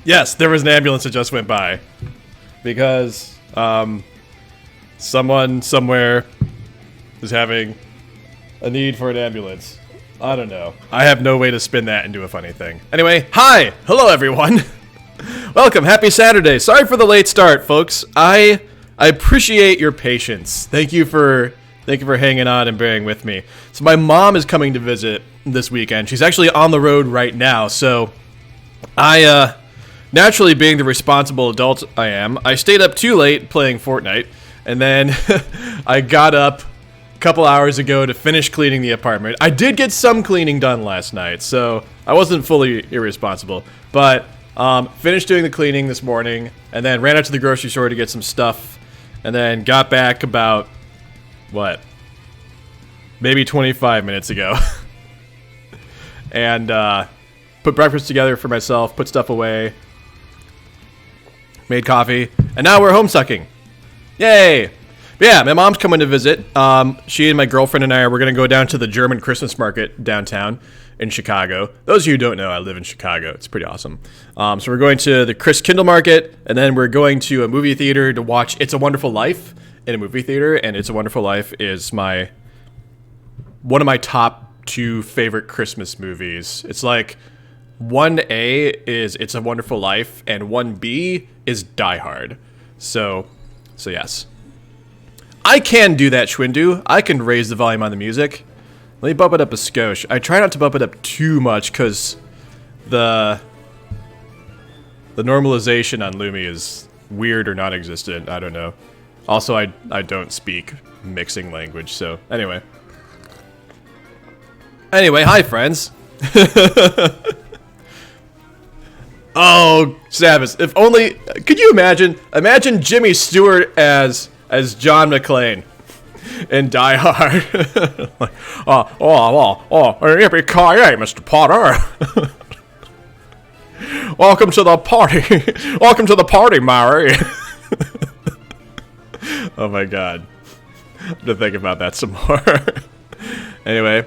Yes, there was an ambulance that just went by. Because, someone somewhere is having a need for an ambulance. I don't know. I have no way to spin that into a funny thing. Anyway, hi! Hello, everyone! Welcome, happy Saturday. Sorry for the late start, folks. I appreciate your patience. Thank you for hanging on and bearing with me. So my mom is coming to visit this weekend. She's actually on the road right now, so I, naturally being the responsible adult I am, I stayed up too late playing Fortnite, and then I got up a couple hours ago to finish cleaning the apartment. I did get some cleaning done last night, so I wasn't fully irresponsible, but finished doing the cleaning this morning, and then ran out to the grocery store to get some stuff, and then got back about, what, maybe 25 minutes ago. And put breakfast together for myself, put stuff away, made coffee, and now we're homestucking. Yay! But yeah, my mom's coming to visit. She and my girlfriend and we're going to go down to the German Christmas market downtown in Chicago. Those of you who don't know, I live in Chicago. It's pretty awesome. So we're going to the Kindle market, and then we're going to a movie theater to watch It's a Wonderful Life in a movie theater, and It's a Wonderful Life is one of my top 2 favorite Christmas movies. It's like 1A is It's a Wonderful Life, and 1B is Die Hard. So yes. I can do that, Schwindu. I can raise the volume on the music. Let me bump it up a skosh. I try not to bump it up too much because the normalization on Lumi is weird or non-existent. I don't know. Also, I don't speak mixing language, so anyway. Anyway, hi friends. Oh, Savis, if only, could you imagine Jimmy Stewart as John McClane in Die Hard. Like, yippee-ki-yay, Mr. Potter. Welcome to the party. Welcome to the party, Mary. Oh my god. I have to think about that some more. Anyway.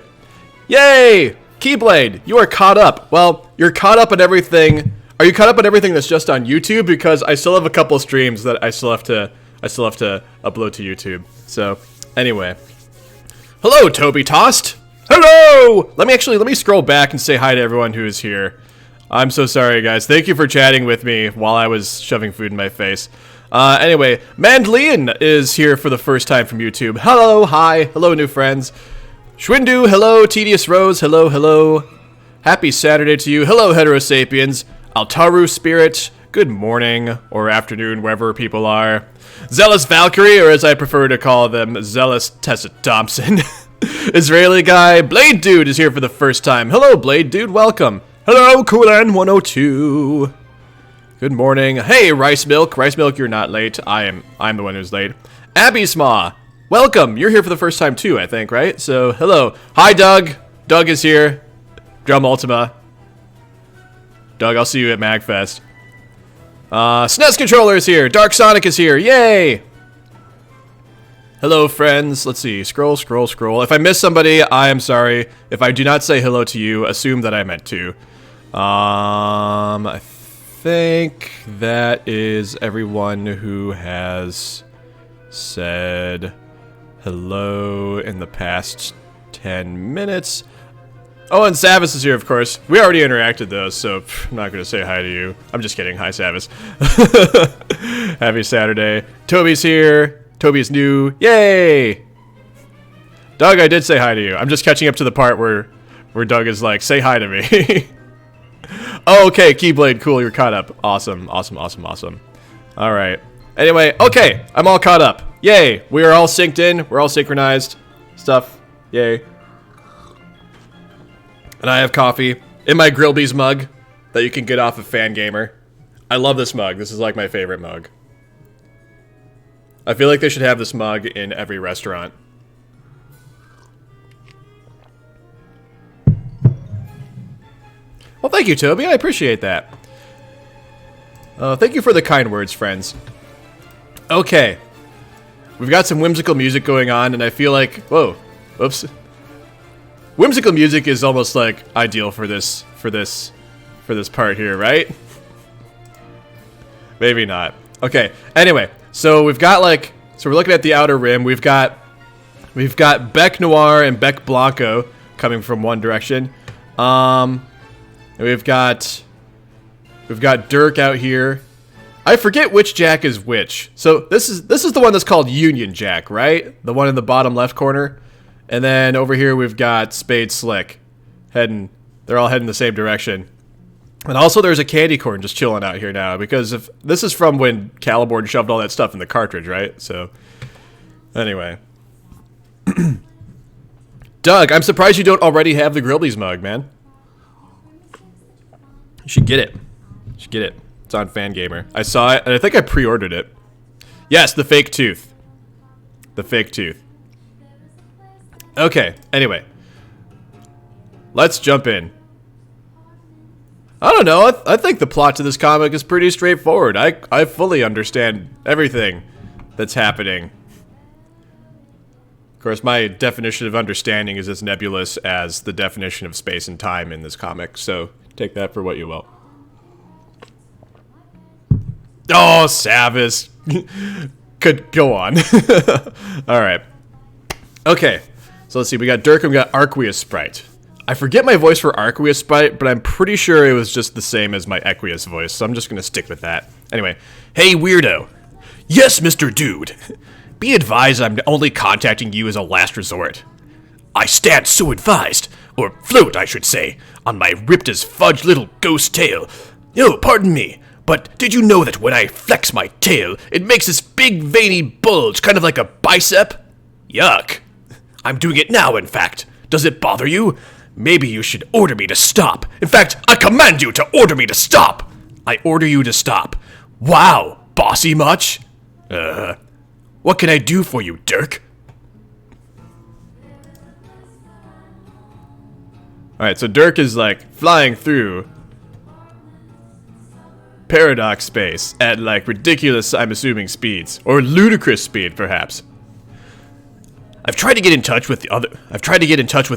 Yay! Keyblade, you are caught up. Well, you're caught up on everything. Are you caught up on everything that's just on YouTube? Because I still have a couple streams that I still have to upload to YouTube. So, anyway. Hello, Toby Tost. Hello! Let me scroll back and say hi to everyone who is here. I'm so sorry, guys. Thank you for chatting with me while I was shoving food in my face. Anyway, Mandlian is here for the first time from YouTube. Hello, hi. Hello, new friends. Schwindu, hello. Tedious Rose, hello, hello. Happy Saturday to you. Hello, Heterosapiens. Altaru Spirit, good morning or afternoon, wherever people are. Zealous Valkyrie, or as I prefer to call them, Zealous Tessa Thompson. Israeli guy, Blade Dude is here for the first time. Hello, Blade Dude, welcome. Hello, Coolan102. Good morning. Hey, Rice Milk. Rice Milk, you're not late. I'm the one who's late. Abby Sma, welcome. You're here for the first time too, I think, right? So, hello. Hi, Doug. Doug is here. Drum Ultima. Doug, I'll see you at MagFest. SNES Controller is here. Dark Sonic is here. Yay! Hello, friends. Let's see. Scroll, scroll, scroll. If I miss somebody, I am sorry. If I do not say hello to you, assume that I meant to. I think that is everyone who has said hello in the past 10 minutes. Oh, and Savis is here, of course. We already interacted, though, so I'm not going to say hi to you. I'm just kidding. Hi, Savis. Happy Saturday. Toby's here. Toby's new. Yay! Doug, I did say hi to you. I'm just catching up to the part where Doug is like, say hi to me. Oh, okay. Keyblade. Cool. You're caught up. Awesome. Awesome. Awesome. Awesome. All right. Anyway, okay. I'm all caught up. Yay. We are all synced in. We're all synchronized. Stuff. Yay. And I have coffee in my Grillby's mug that you can get off of Fangamer. I love this mug. This is like my favorite mug. I feel like they should have this mug in every restaurant. Well, thank you, Toby. I appreciate that. Thank you for the kind words, friends. Okay. We've got some whimsical music going on, and I feel like... Whoa. Whoops. Whimsical music is almost like ideal for this part here, right? Maybe not. Okay, anyway, so we've got like, so we're looking at the outer rim. We've got Bec Noir and Bec Blanco coming from one direction. And we've got Dirk out here. I forget which Jack is which. So this is the one that's called Union Jack, right? The one in the bottom left corner. And then over here we've got Spade Slick. They're all heading the same direction. And also there's a candy corn just chilling out here now, because if this is from when Caliborn shoved all that stuff in the cartridge, right? So anyway. Doug, I'm surprised you don't already have the Grillby's mug, man. You should get it. You should get it. It's on Fangamer. I saw it, and I think I pre-ordered it. Yes, the fake tooth. The fake tooth. Okay, anyway. Let's jump in. I don't know, I think the plot to this comic is pretty straightforward. I fully understand everything that's happening. Of course, my definition of understanding is as nebulous as the definition of space and time in this comic, so take that for what you will. Oh, Savis. Could go on. Alright. Okay, so let's see, we got Dirk and we got Arquiusprite. I forget my voice for Arquiusprite, but I'm pretty sure it was just the same as my Equius voice, so I'm just gonna stick with that. Anyway, hey weirdo. Yes, Mr. Dude. Be advised I'm only contacting you as a last resort. I stand so advised, or float I should say, on my ripped as fudge little ghost tail. Oh, pardon me, but did you know that when I flex my tail, it makes this big veiny bulge, kind of like a bicep? Yuck. I'm doing it now, in fact. Does it bother you? Maybe you should order me to stop. In fact, I command you to order me to stop. I order you to stop. Wow, bossy much? What can I do for you, Dirk? Alright, so Dirk is like flying through paradox space at like ridiculous, I'm assuming, speeds. Or ludicrous speed, perhaps. I've tried to get in touch with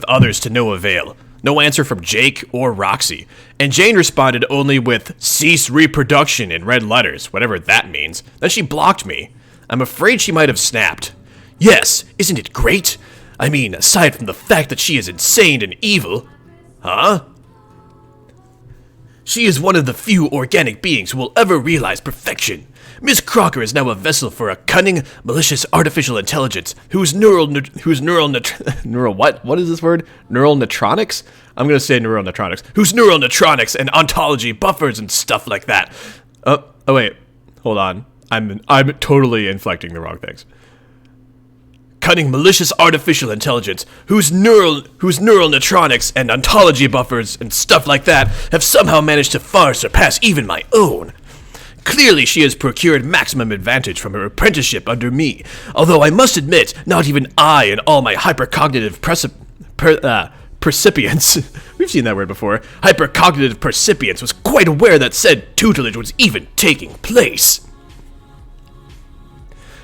others to no avail. No answer from Jake or Roxy. And Jane responded only with cease reproduction in red letters, whatever that means. Then she blocked me. I'm afraid she might have snapped. Yes, isn't it great? I mean, aside from the fact that she is insane and evil. Huh? She is one of the few organic beings who will ever realize perfection. Miss Crocker is now a vessel for a cunning, malicious artificial intelligence whose neural what is this word? Neural neutronics? I'm gonna say neural neutronics. Whose neural neutronics and ontology buffers and stuff like that. Oh wait, hold on. I'm totally inflecting the wrong things. Cunning, malicious artificial intelligence whose neural neutronics and ontology buffers and stuff like that have somehow managed to far surpass even my own. Clearly, she has procured maximum advantage from her apprenticeship under me, although I must admit, not even I and all my hypercognitive percipients, we've seen that word before, hypercognitive percipients was quite aware that said tutelage was even taking place.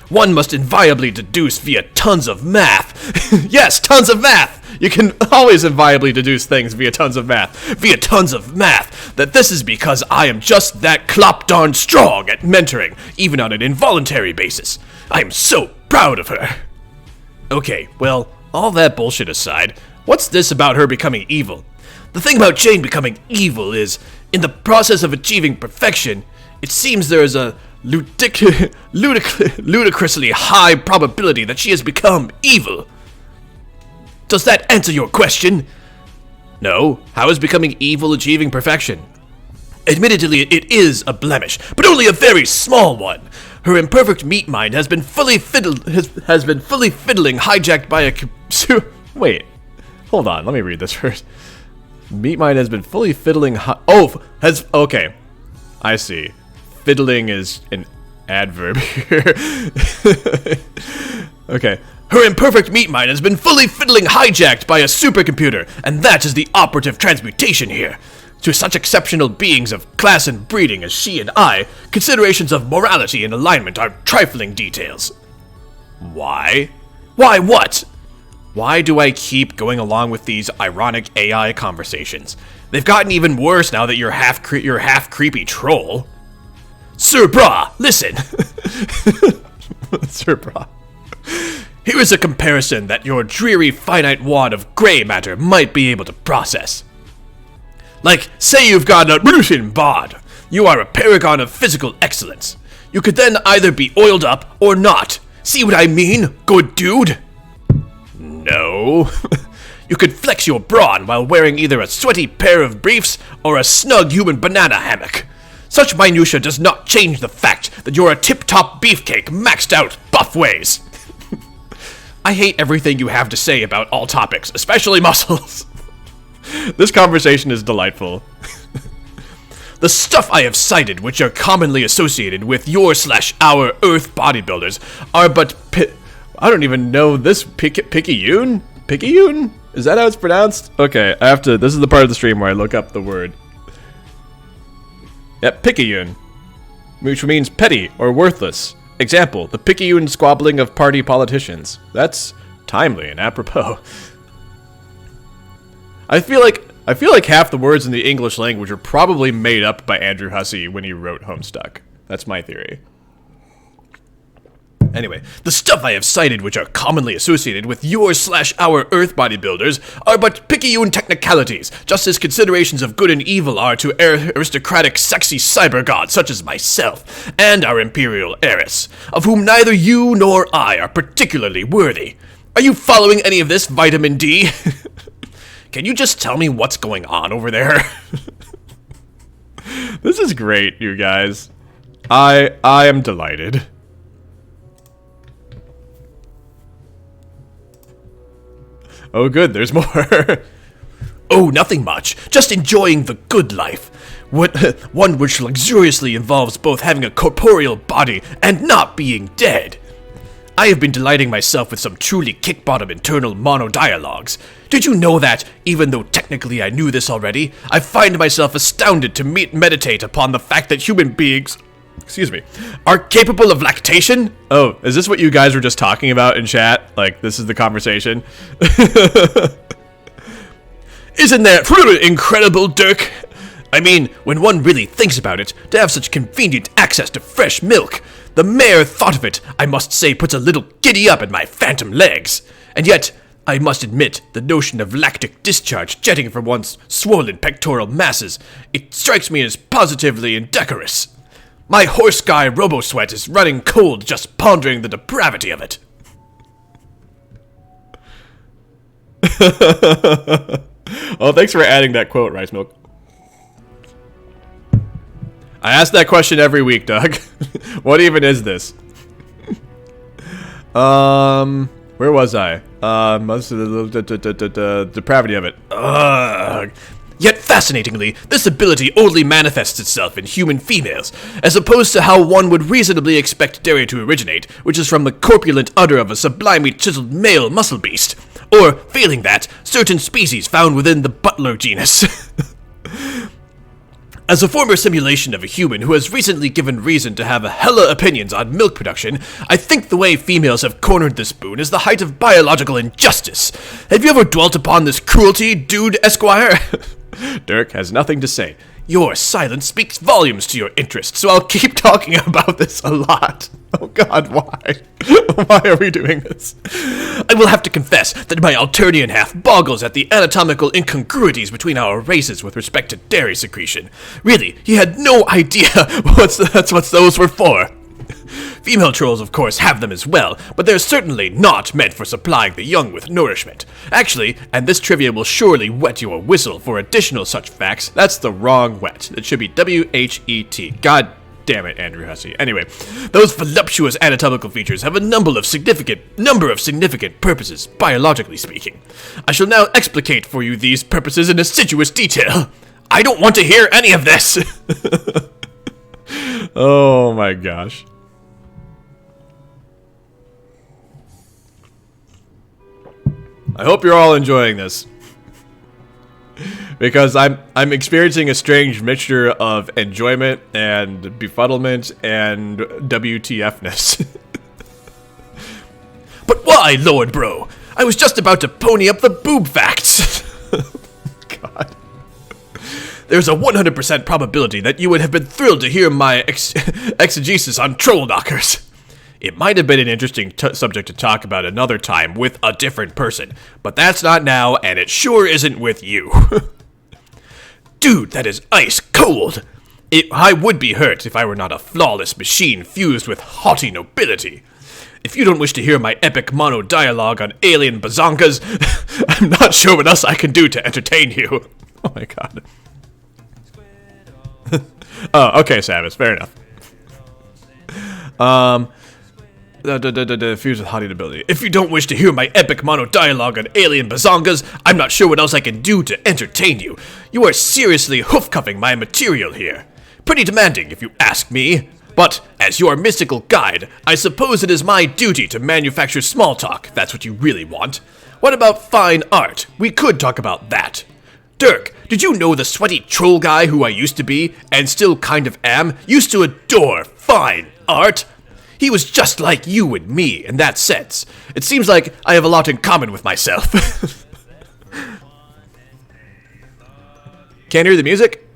One must invariably deduce via tons of math. Yes, tons of math! You can always invariably deduce things via tons of math. Via tons of math. That this is because I am just that clop darn strong at mentoring, even on an involuntary basis. I am so proud of her. Okay, well, all that bullshit aside, what's this about her becoming evil? The thing about Jane becoming evil is, in the process of achieving perfection, it seems there is a ludicrously high probability that she has become evil. Does that answer your question? No. How is becoming evil achieving perfection? Admittedly, it is a blemish, but only a very small one. Her imperfect meat mind has been fully fiddling hijacked by a wait. Hold on, let me read this first. Meat mind has been fully fiddling okay. I see. Fiddling is an adverb here. Okay. Her imperfect meat mind has been fully fiddling hijacked by a supercomputer, and that is the operative transmutation here. To such exceptional beings of class and breeding as she and I, considerations of morality and alignment are trifling details. Why? Why what? Why do I keep going along with these ironic AI conversations? They've gotten even worse now that you're half creepy troll. Sir Bra, listen. Sir Bra. Here is a comparison that your dreary finite wad of gray matter might be able to process. Like, say you've got a Russian bod. You are a paragon of physical excellence. You could then either be oiled up or not. See what I mean, good dude? No. You could flex your brawn while wearing either a sweaty pair of briefs or a snug human banana hammock. Such minutia does not change the fact that you're a tip-top beefcake maxed out buff ways. I hate everything you have to say about all topics, especially muscles. This conversation is delightful. The stuff I have cited, which are commonly associated with your/our Earth bodybuilders, are but I don't even know this Picayune? Picayune? Is that how it's pronounced? Okay, I have to. This is the part of the stream where I look up the word. Yep, Picayune, which means petty or worthless. Example: the Picayune squabbling of party politicians. That's timely and apropos. I feel like half the words in the English language are probably made up by Andrew Hussey when he wrote Homestuck. That's my theory. Anyway, the stuff I have cited which are commonly associated with your/our Earth bodybuilders are but Picayune technicalities, just as considerations of good and evil are to aristocratic sexy cyber gods such as myself, and our imperial heiress, of whom neither you nor I are particularly worthy. Are you following any of this, Vitamin D? Can you just tell me what's going on over there? This is great, you guys. I am delighted. Oh good, there's more. Oh, nothing much. Just enjoying the good life. One which luxuriously involves both having a corporeal body and not being dead. I have been delighting myself with some truly kick-bottom internal mono-dialogues. Did you know that, even though technically I knew this already, I find myself astounded to meditate upon the fact that human beings, are capable of lactation? Oh, is this what you guys were just talking about in chat? Like, this is the conversation? Isn't that incredible, Dirk? I mean, when one really thinks about it, to have such convenient access to fresh milk, the mere thought of it, I must say, puts a little giddy up in my phantom legs. And yet, I must admit, the notion of lactic discharge jetting from one's swollen pectoral masses, it strikes me as positively indecorous. My horse guy robo-sweat is running cold just pondering the depravity of it. Oh, thanks for adding that quote, Rice Milk. I ask that question every week, Doug. What even is this? Where was I? The depravity of it. Ugh. Yet fascinatingly, this ability only manifests itself in human females, as opposed to how one would reasonably expect dairy to originate, which is from the corpulent udder of a sublimely chiseled male muscle beast, or, failing that, certain species found within the butler genus. As a former simulation of a human who has recently given reason to have a hella opinions on milk production, I think the way females have cornered this boon is the height of biological injustice. Have you ever dwelt upon this cruelty, dude Esquire? Dirk has nothing to say. Your silence speaks volumes to your interest, so I'll keep talking about this a lot. Oh god, why? Why are we doing this? I will have to confess that my Alternian half boggles at the anatomical incongruities between our races with respect to dairy secretion. Really, he had no idea that's what those were for. Female trolls, of course, have them as well, but they're certainly not meant for supplying the young with nourishment. Actually, and this trivia will surely wet your whistle for additional such facts, that's the wrong wet. It should be W-H-E-T. God damn it, Andrew Hussey. Anyway, those voluptuous anatomical features have a number of significant purposes, biologically speaking. I shall now explicate for you these purposes in assiduous detail. I don't want to hear any of this! Oh my gosh. I hope you're all enjoying this, because I'm experiencing a strange mixture of enjoyment and befuddlement and WTFness. But why, Lord Bro? I was just about to pony up the boob facts. God. there's a 100% probability that you would have been thrilled to hear my exegesis on troll knockers. It might have been an interesting subject to talk about another time with a different person, but that's not now, and it sure isn't with you. Dude, that is ice cold. I would be hurt if I were not a flawless machine fused with haughty nobility. If you don't wish to hear my epic mono-dialogue on alien bazonkas, I'm not sure what else I can do to entertain you. Oh my god. Oh, okay, Samus, fair enough. Fused with haughty nobility. If you don't wish to hear my epic mono-dialogue on alien bazongas, I'm not sure what else I can do to entertain you. You are seriously hoof-cuffing my material here. Pretty demanding, if you ask me. But, as your mystical guide, I suppose it is my duty to manufacture small talk, if that's what you really want. What about fine art? We could talk about that. Dirk, did you know the sweaty troll guy who I used to be, and still kind of am, used to adore fine art? He was just like you and me, in that sense. It seems like I have a lot in common with myself. Can't hear the music?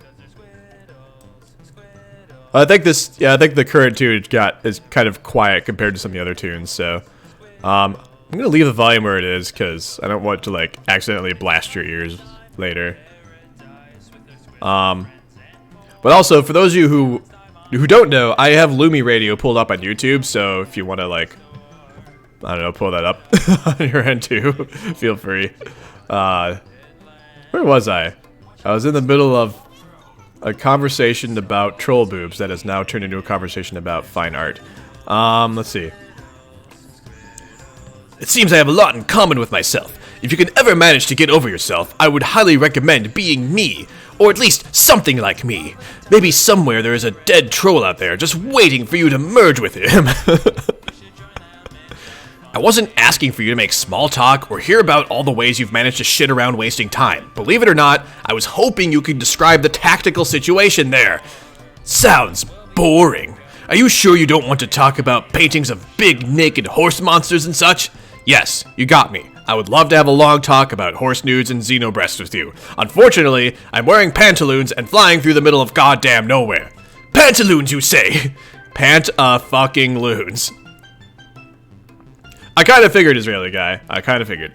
I think the current tune is kind of quiet compared to some of the other tunes, so I'm gonna leave the volume where it is because I don't want to like accidentally blast your ears later. But also for those of you who don't know, I have Lumi Radio pulled up on YouTube, so if you want to like, I don't know, pull that up on your end too, feel free. Where was I? I was in the middle of a conversation about troll boobs that has now turned into a conversation about fine art. Let's see. It seems I have a lot in common with myself. If you can ever manage to get over yourself, I would highly recommend being me, or at least something like me. Maybe somewhere there is a dead troll out there just waiting for you to merge with him. I wasn't asking for you to make small talk or hear about all the ways you've managed to shit around wasting time. Believe it or not, I was hoping you could describe the tactical situation there. Sounds boring. Are you sure you don't want to talk about paintings of big naked horse monsters and such? Yes, you got me. I would love to have a long talk about horse nudes and xenobreasts with you. Unfortunately, I'm wearing pantaloons and flying through the middle of goddamn nowhere. Pantaloons, you say? Fucking loons. I kind of figured, Israeli guy. I kind of figured.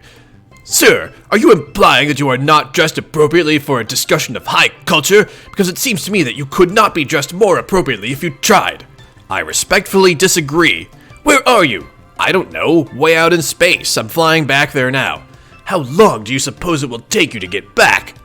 Sir, are you implying that you are not dressed appropriately for a discussion of high culture? Because it seems to me that you could not be dressed more appropriately if you tried. I respectfully disagree. Where are you? I don't know. Way out in space. I'm flying back there now. How long do you suppose it will take you to get back?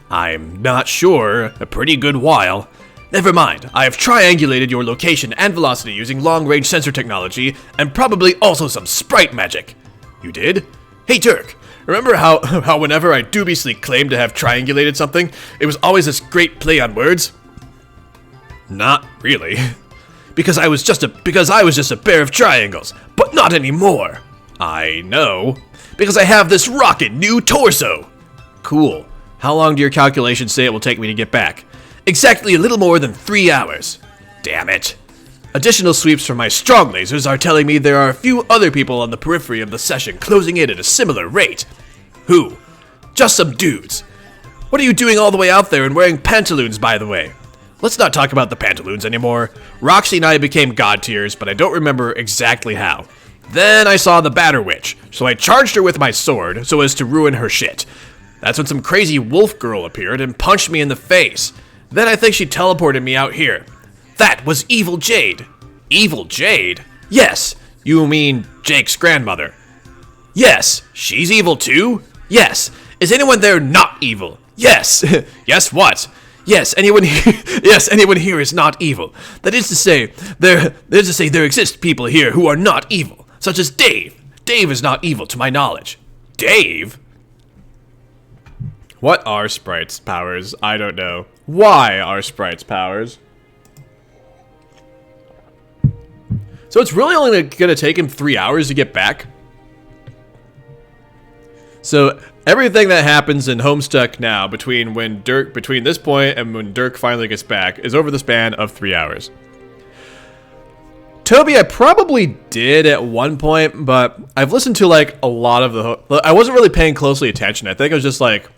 I'm not sure. A pretty good while. Never mind, I have triangulated your location and velocity using long-range sensor technology, and probably also some sprite magic. You did? Hey Dirk, remember how whenever I dubiously claimed to have triangulated something, it was always this great play on words? Not really. Because I was just a pair of triangles, but not anymore. I know. Because I have this rockin' new torso. Cool. How long do your calculations say it will take me to get back? Exactly a little more than 3 hours. Damn it. Additional sweeps from my strong lasers are telling me there are a few other people on the periphery of the session closing in at a similar rate. Who? Just some dudes. What are you doing all the way out there and wearing pantaloons, by the way? Let's not talk about the pantaloons anymore. Roxy and I became god tiers, but I don't remember exactly how. Then I saw the Batter Witch, so I charged her with my sword so as to ruin her shit. That's when some crazy wolf girl appeared and punched me in the face. Then I think she teleported me out here. That was Evil Jade. Evil Jade? Yes. You mean Jake's grandmother? Yes. She's evil too? Yes. Is anyone there not evil? Yes. Yes what? Yes, anyone here is not evil. That is to say, there exist people here who are not evil, such as Dave. Dave is not evil to my knowledge. Dave? What are Sprite's powers? I don't know. Why are Sprite's powers? So it's really only gonna take him 3 hours to get back? So everything that happens in Homestuck now between this point and when Dirk finally gets back is over the span of 3 hours. Toby, I probably did at one point, but I've listened to like a lot of I wasn't really paying closely attention. I think I was just like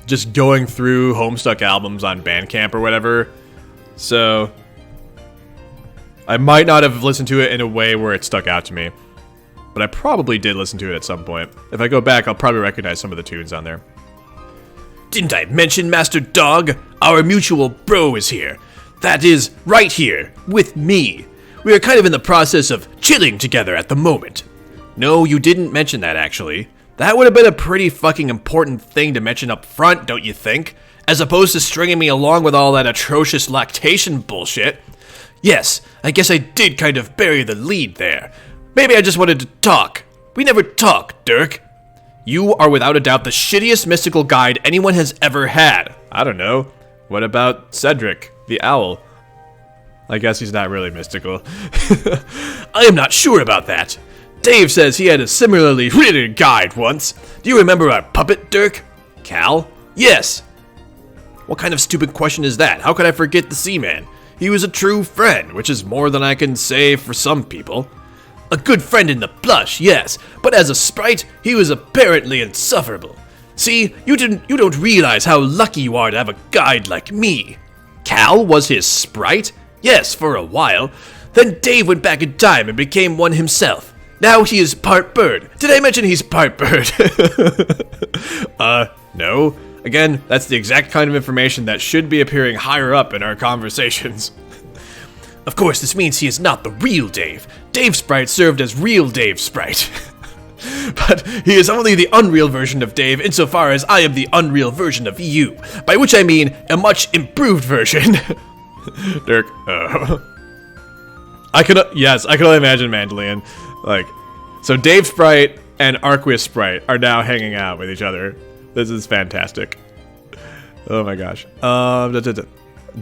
just going through Homestuck albums on Bandcamp or whatever. So I might not have listened to it in a way where it stuck out to me. But I probably did listen to it at some point. If I go back, I'll probably recognize some of the tunes on there. Didn't I mention, Master Dog? Our mutual bro is here. That is, right here, with me. We are kind of in the process of chilling together at the moment. No, you didn't mention that, actually. That would have been a pretty fucking important thing to mention up front, don't you think? As opposed to stringing me along with all that atrocious lactation bullshit. Yes, I guess I did kind of bury the lead there. Maybe I just wanted to talk. We never talk, Dirk. You are without a doubt the shittiest mystical guide anyone has ever had. I don't know. What about Cedric, the owl? I guess he's not really mystical. I am not sure about that. Dave says he had a similarly written guide once. Do you remember our puppet, Dirk? Cal? Yes. What kind of stupid question is that? How could I forget the Seaman? He was a true friend, which is more than I can say for some people. A good friend in the flesh, yes, but as a sprite, he was apparently insufferable. See, you don't realize how lucky you are to have a guide like me. Cal was his sprite? Yes, for a while. Then Dave went back in time and became one himself. Now he is part bird. Did I mention he's part bird? No. Again, that's the exact kind of information that should be appearing higher up in our conversations. Of course, this means he is not the real Dave. Dave Sprite served as real Dave Sprite. But he is only the unreal version of Dave insofar as I am the unreal version of you. By which I mean a much improved version. Dirk, I can only imagine Mandalorian. So Dave Sprite and Arquiusprite are now hanging out with each other. This is fantastic. Oh my gosh.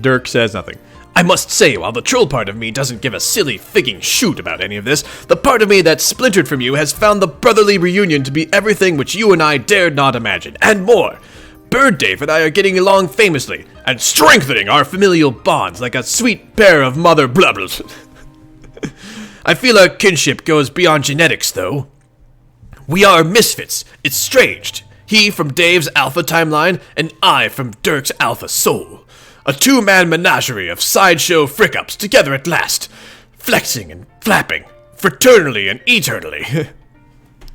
Dirk says nothing. I must say, while the troll part of me doesn't give a silly figging shoot about any of this, the part of me that splintered from you has found the brotherly reunion to be everything which you and I dared not imagine, and more. Bird Dave and I are getting along famously, and strengthening our familial bonds like a sweet pair of mother blubbles. I feel our kinship goes beyond genetics, though. We are misfits, estranged. He from Dave's alpha timeline, and I from Dirk's alpha soul. A two-man menagerie of sideshow frick-ups together at last. Flexing and flapping. Fraternally and eternally.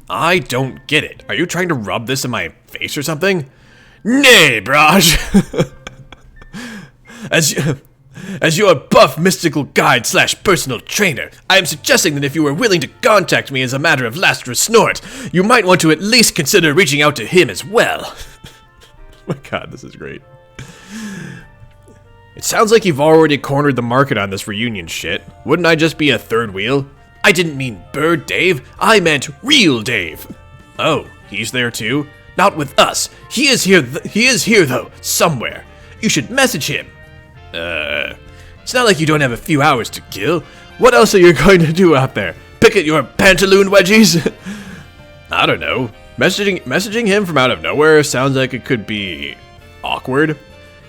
I don't get it. Are you trying to rub this in my face or something? Nay, Braj. As your buff mystical guide / personal trainer, I am suggesting that if you are willing to contact me as a matter of last resort, you might want to at least consider reaching out to him as well. Oh my god, this is great. It sounds like you've already cornered the market on this reunion shit. Wouldn't I just be a third wheel? I didn't mean Bird Dave, I meant real Dave. Oh, he's there too? Not with us. He is here though, somewhere. You should message him. It's not like you don't have a few hours to kill. What else are you going to do out there? Pick at your pantaloon wedgies? I don't know. Messaging him from out of nowhere sounds like it could be awkward.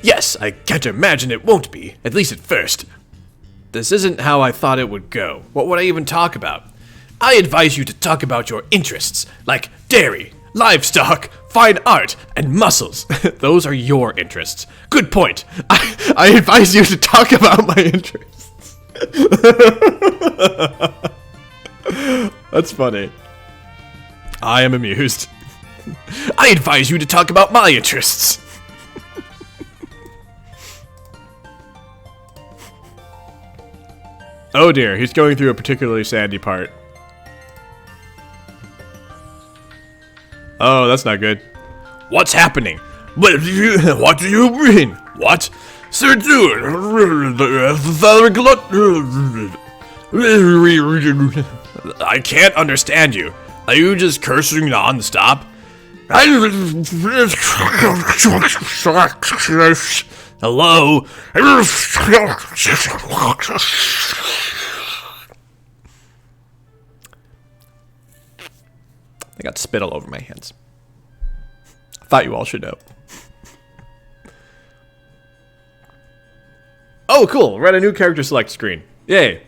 Yes, I can't imagine it won't be, at least at first. This isn't how I thought it would go. What would I even talk about? I advise you to talk about your interests, like dairy, livestock, fine art, and muscles. Those are your interests. Good point. I advise you to talk about my interests. That's funny. I am amused. I advise you to talk about my interests. Oh dear, he's going through a particularly sandy part. Oh, that's not good. What's happening? What do you mean? What? Sir Dude, I can't understand you. Are you just cursing non-stop? Hello? I got spit all over my hands. I thought you all should know. Oh, cool. We're at a new character select screen. Yay.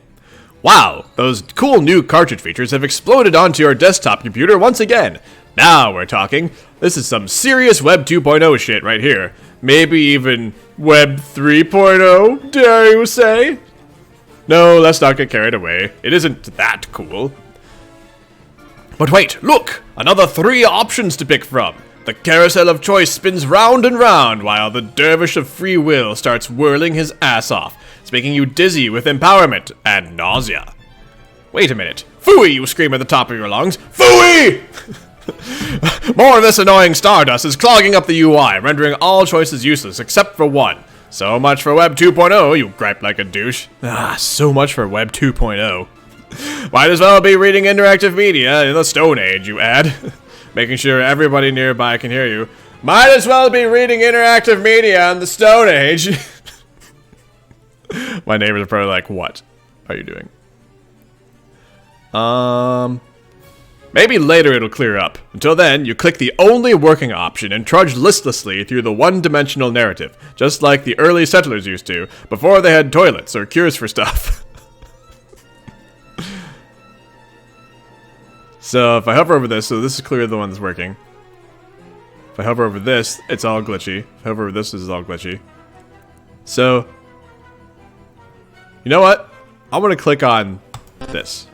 Wow, those cool new cartridge features have exploded onto your desktop computer once again. Now we're talking. This is some serious Web 2.0 shit right here. Maybe even Web 3.0, dare you say? No, let's not get carried away. It isn't that cool. But wait, look! Another 3 options to pick from. The carousel of choice spins round and round while the dervish of free will starts whirling his ass off. It's making you dizzy with empowerment and nausea. Wait a minute. Phooey, you scream at the top of your lungs. Phooey! More of this annoying stardust is clogging up the UI, rendering all choices useless except for one. So much for Web 2.0, you gripe like a douche. Ah, so much for Web 2.0. Might as well be reading interactive media in the Stone Age, you add. Making sure everybody nearby can hear you. Might as well be reading interactive media in the Stone Age. My neighbors are probably like, what are you doing? Maybe later it'll clear up. Until then, you click the only working option and trudge listlessly through the one-dimensional narrative, just like the early settlers used to, before they had toilets or cures for stuff. So if I hover over this, so this is clearly the one that's working. If I hover over this, it's all glitchy. If I hover over this, is all glitchy. So, you know what? I want to click on this.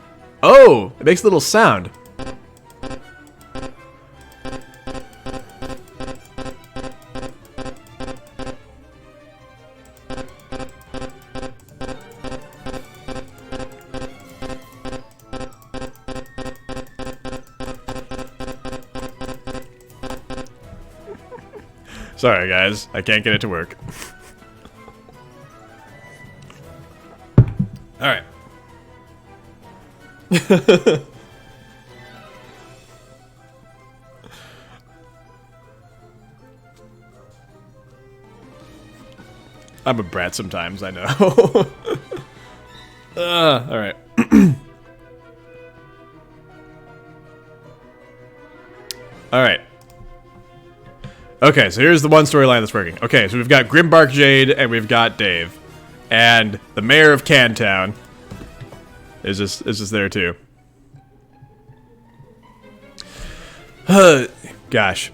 Oh, it makes a little sound. Sorry guys, I can't get it to work. Alright. I'm a brat sometimes, I know. Alright. Alright. Okay, so here's the one storyline that's working. Okay, so we've got Grimbark Jade and we've got Dave. And the mayor of Cantown is just there too. Gosh.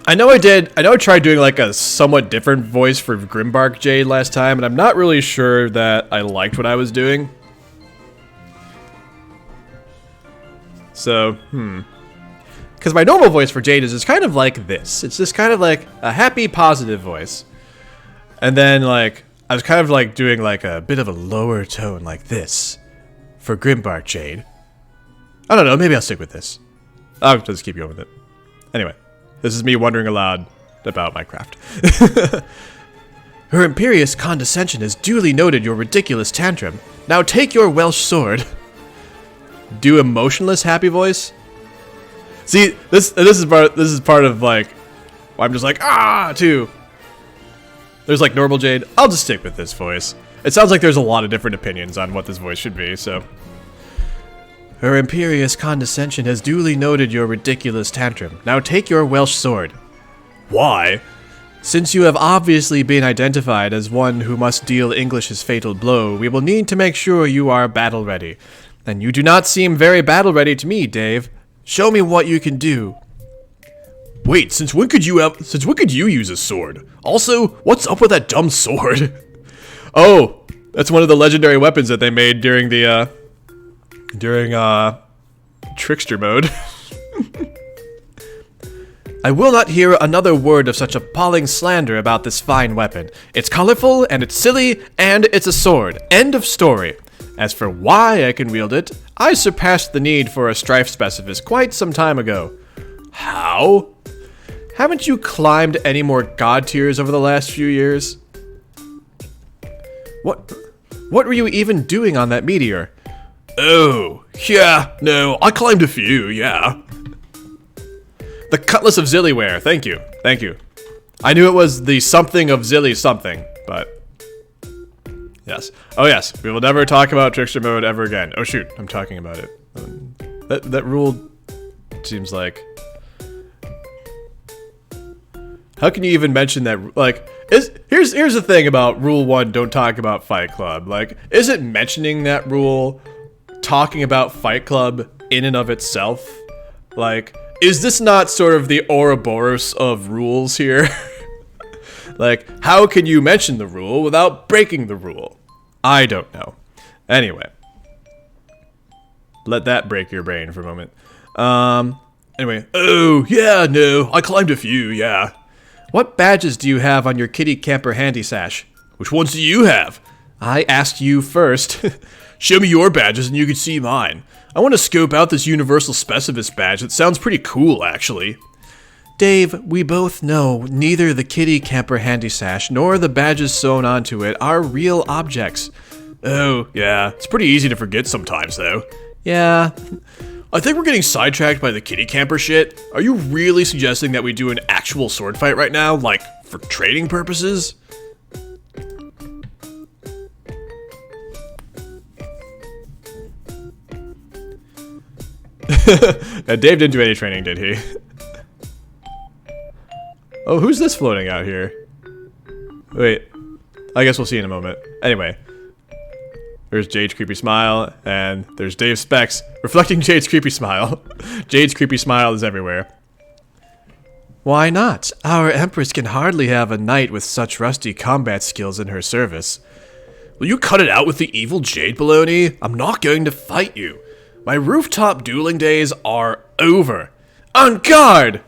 I tried doing like a somewhat different voice for Grimbark Jade last time, and I'm not really sure that I liked what I was doing. So, because my normal voice for Jade is just kind of like this. It's just kind of like a happy, positive voice. And then, like, I was kind of like doing like a bit of a lower tone like this for Grimbark Jade. I don't know, maybe I'll stick with this. I'll just keep going with it. Anyway, this is me wondering aloud about Minecraft. Her imperious condescension has duly noted your ridiculous tantrum. Now take your Welsh sword. Do emotionless happy voice? See, this is part of like, I'm just like too. There's like normal Jade. I'll just stick with this voice. It sounds like there's a lot of different opinions on what this voice should be. So, her imperious condescension has duly noted your ridiculous tantrum. Now take your Welsh sword. Why? Since you have obviously been identified as one who must deal English's fatal blow, we will need to make sure you are battle ready. And you do not seem very battle ready to me, Dave. Show me what you can do. Wait, since when could you use a sword? Also, what's up with that dumb sword? Oh, that's one of the legendary weapons that they made during the trickster mode. I will not hear another word of such appalling slander about this fine weapon. It's colorful, and it's silly, and it's a sword. End of story. As for why I can wield it, I surpassed the need for a strife specifist quite some time ago. How? Haven't you climbed any more god tiers over the last few years? What were you even doing on that meteor? Oh, yeah, no, I climbed a few, yeah. The Cutlass of Zillyware, thank you. I knew it was the something of Zilly something, but... Yes. Oh yes, we will never talk about Trickster Mode ever again. Oh shoot, I'm talking about it. That rule seems like... How can you even mention that, like, here's the thing about Rule 1, don't talk about Fight Club. Like, isn't mentioning that rule talking about Fight Club in and of itself? Like, is this not sort of the Ouroboros of rules here? Like, how can you mention the rule without breaking the rule? I don't know. Anyway. Let that break your brain for a moment. Anyway. Oh, yeah, no. I climbed a few, yeah. What badges do you have on your kitty camper handy sash? Which ones do you have? I asked you first. Show me your badges and you can see mine. I want to scope out this universal specialist badge. It sounds pretty cool, actually. Dave, we both know neither the kitty camper handy sash nor the badges sewn onto it are real objects. Oh, yeah. It's pretty easy to forget sometimes, though. Yeah. I think we're getting sidetracked by the kitty camper shit. Are you really suggesting that we do an actual sword fight right now? Like, for trading purposes? Dave didn't do any training, did he? Oh, who's this floating out here? Wait, I guess we'll see in a moment. Anyway, there's Jade's creepy smile, and there's Dave's specs, reflecting Jade's creepy smile. Jade's creepy smile is everywhere. Why not? Our Empress can hardly have a knight with such rusty combat skills in her service. Will you cut it out with the evil Jade baloney? I'm not going to fight you. My rooftop dueling days are over. On guard!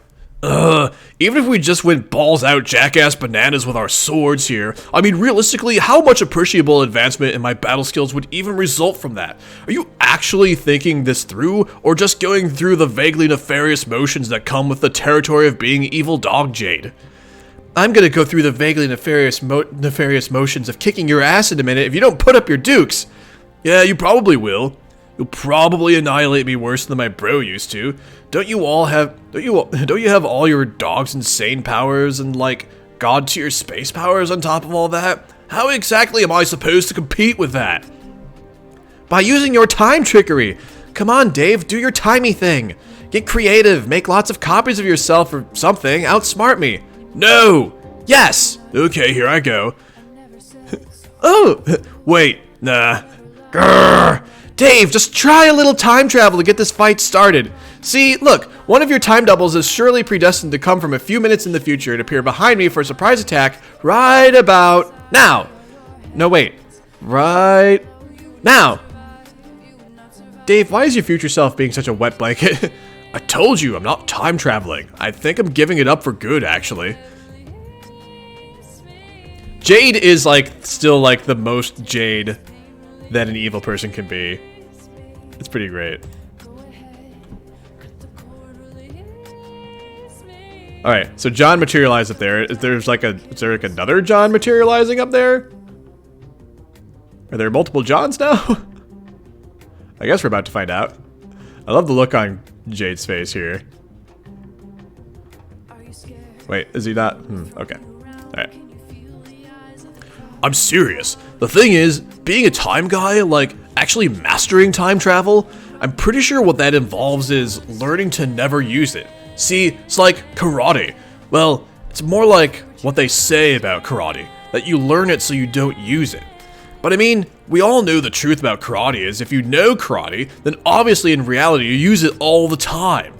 Even if we just went balls out jackass bananas with our swords here, I mean, realistically, how much appreciable advancement in my battle skills would even result from that? Are you actually thinking this through, or just going through the vaguely nefarious motions that come with the territory of being evil dog Jade? I'm gonna go through the vaguely nefarious motions of kicking your ass in a minute if you don't put up your dukes. Yeah, you probably will. You'll probably annihilate me worse than my bro used to. Don't you have all your dog's insane powers and like god tier space powers on top of all that? How exactly am I supposed to compete with that? By using your time trickery. Come on, Dave, do your timey thing. Get creative, make lots of copies of yourself or something, outsmart me. No! Yes! Okay, here I go. Oh! Wait, nah. Grrr! Dave, just try a little time travel to get this fight started. See, look, one of your time doubles is surely predestined to come from a few minutes in the future and appear behind me for a surprise attack right about now. No, wait. Right now. Dave, why is your future self being such a wet blanket? I told you, I'm not time traveling. I think I'm giving it up for good, actually. Jade is, like, still, like, the most Jade that an evil person can be. It's pretty great. Alright, so John materialized up there. Is there like another John materializing up there? Are there multiple Johns now? I guess we're about to find out. I love the look on Jade's face here. Wait, is he not? Okay. Alright. I'm serious. The thing is, being a time guy, like, actually mastering time travel, I'm pretty sure what that involves is learning to never use it. See, it's like karate. Well, it's more like what they say about karate, that you learn it so you don't use it. But I mean, we all know the truth about karate is if you know karate, then obviously in reality you use it all the time.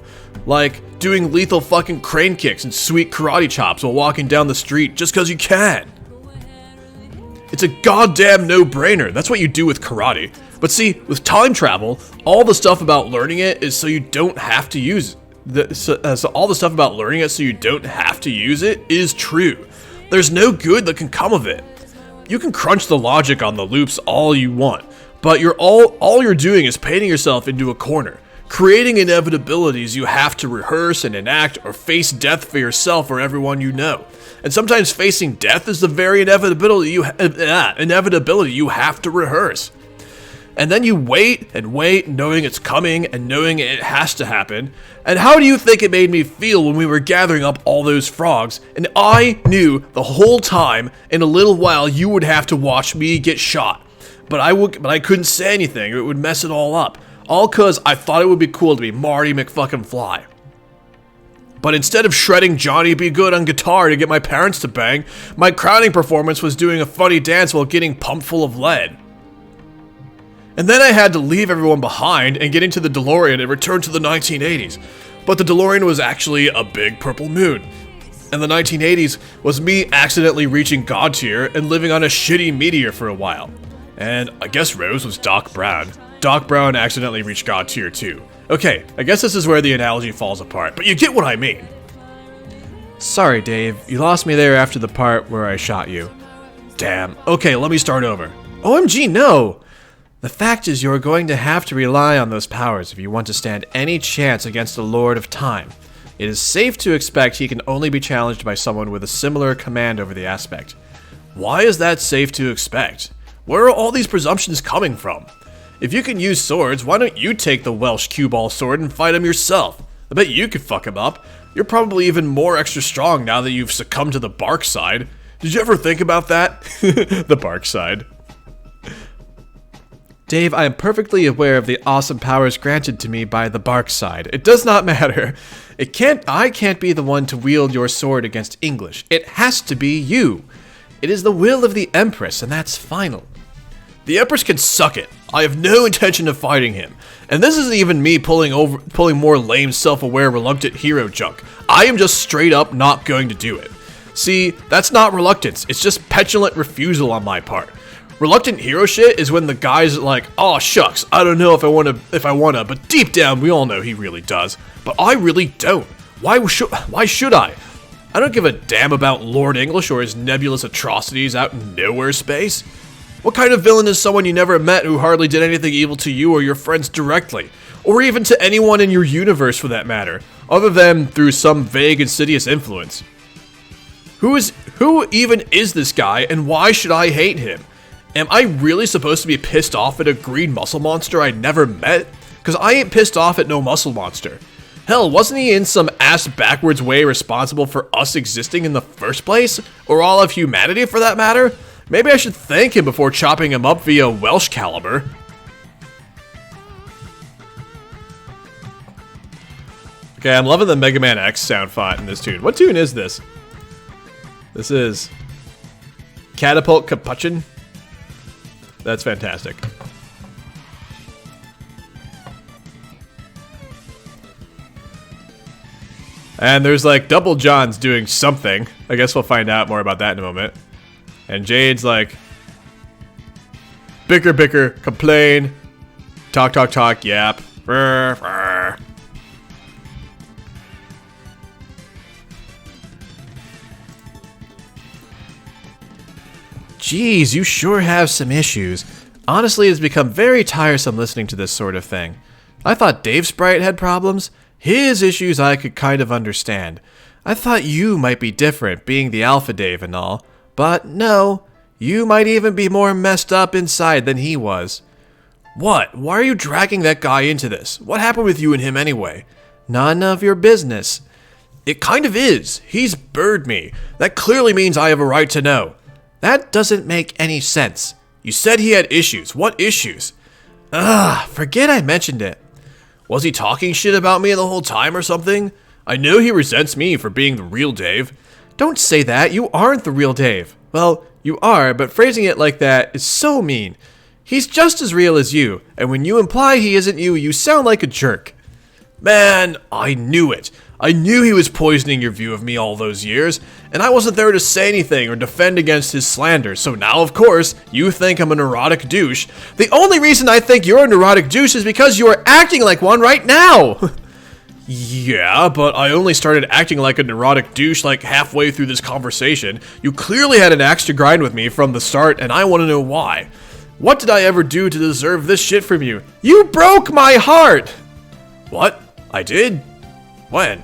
Like, doing lethal fucking crane kicks and sweet karate chops while walking down the street just cause you can. It's a goddamn no-brainer. That's what you do with karate. But see, with time travel, all the stuff about learning it is so you don't have to use it. So all the stuff about learning it so you don't have to use it is true. There's no good that can come of it. You can crunch the logic on the loops all you want, but all you're doing is painting yourself into a corner, creating inevitabilities you have to rehearse and enact or face death for yourself or everyone you know. And sometimes facing death is the very inevitability you have to rehearse. And then you wait and wait, knowing it's coming and knowing it has to happen. And how do you think it made me feel when we were gathering up all those frogs, and I knew the whole time in a little while you would have to watch me get shot. But I couldn't say anything, or it would mess it all up. All cause I thought it would be cool to be Marty McFucking-Fly. But instead of shredding Johnny Be Good on guitar to get my parents to bang, my crowning performance was doing a funny dance while getting pumped full of lead. And then I had to leave everyone behind and get into the DeLorean and return to the 1980s. but the DeLorean was actually a big purple moon. And the 1980s was me accidentally reaching God tier and living on a shitty meteor for a while. And I guess Rose was Doc Brown. Doc Brown accidentally reached God tier too. Okay, I guess this is where the analogy falls apart, but you get what I mean. Sorry, Dave. You lost me there after the part where I shot you. Damn. Okay, let me start over. OMG, no! The fact is you're going to have to rely on those powers if you want to stand any chance against the Lord of Time. It is safe to expect he can only be challenged by someone with a similar command over the aspect. Why is that safe to expect? Where are all these presumptions coming from? If you can use swords, why don't you take the Welsh cue ball sword and fight him yourself? I bet you could fuck him up. You're probably even more extra strong now that you've succumbed to the bark side. Did you ever think about that? The bark side. Dave, I am perfectly aware of the awesome powers granted to me by the bark side. It does not matter. I can't be the one to wield your sword against English. It has to be you. It is the will of the Empress, and that's final. The Empress can suck it. I have no intention of fighting him. And this isn't even me pulling more lame, self-aware, reluctant hero junk. I am just straight up not going to do it. See, that's not reluctance. It's just petulant refusal on my part. Reluctant hero shit is when the guy's like, "Oh shucks, I don't know if I wanna, but deep down we all know he really does. But I really don't. Why should I? I don't give a damn about Lord English or his nebulous atrocities out in nowhere space. What kind of villain is someone you never met who hardly did anything evil to you or your friends directly, or even to anyone in your universe for that matter, other than through some vague insidious influence? Who even is this guy, and why should I hate him? Am I really supposed to be pissed off at a green muscle monster I never met? Because I ain't pissed off at no muscle monster. Hell, wasn't he in some ass-backwards way responsible for us existing in the first place? Or all of humanity for that matter? Maybe I should thank him before chopping him up via Welsh caliber. Okay, I'm loving the Mega Man X sound font in this tune. What tune is this? This is Catapult Capuchin. That's fantastic. And there's like Double John's doing something. I guess we'll find out more about that in a moment. And Jade's like, bicker, bicker, complain, talk, talk, talk, yap. Rrr, rrr. Jeez, you sure have some issues. Honestly, it's become very tiresome listening to this sort of thing. I thought Dave Sprite had problems. His issues I could kind of understand. I thought you might be different, being the Alpha Dave and all. But no, you might even be more messed up inside than he was. What? Why are you dragging that guy into this? What happened with you and him anyway? None of your business. It kind of is. He's bird me. That clearly means I have a right to know. That doesn't make any sense. You said he had issues. What issues? Forget I mentioned it. Was he talking shit about me the whole time or something? I know he resents me for being the real Dave. Don't say that. You aren't the real Dave. Well, you are, but phrasing it like that is so mean. He's just as real as you, and when you imply he isn't you, you sound like a jerk. Man, I knew it. I knew he was poisoning your view of me all those years, and I wasn't there to say anything or defend against his slander, so now, of course, you think I'm a neurotic douche. The only reason I think you're a neurotic douche is because you are acting like one right now! Yeah, but I only started acting like a neurotic douche like halfway through this conversation. You clearly had an axe to grind with me from the start, and I want to know why. What did I ever do to deserve this shit from you? You broke my heart! What? I did? When?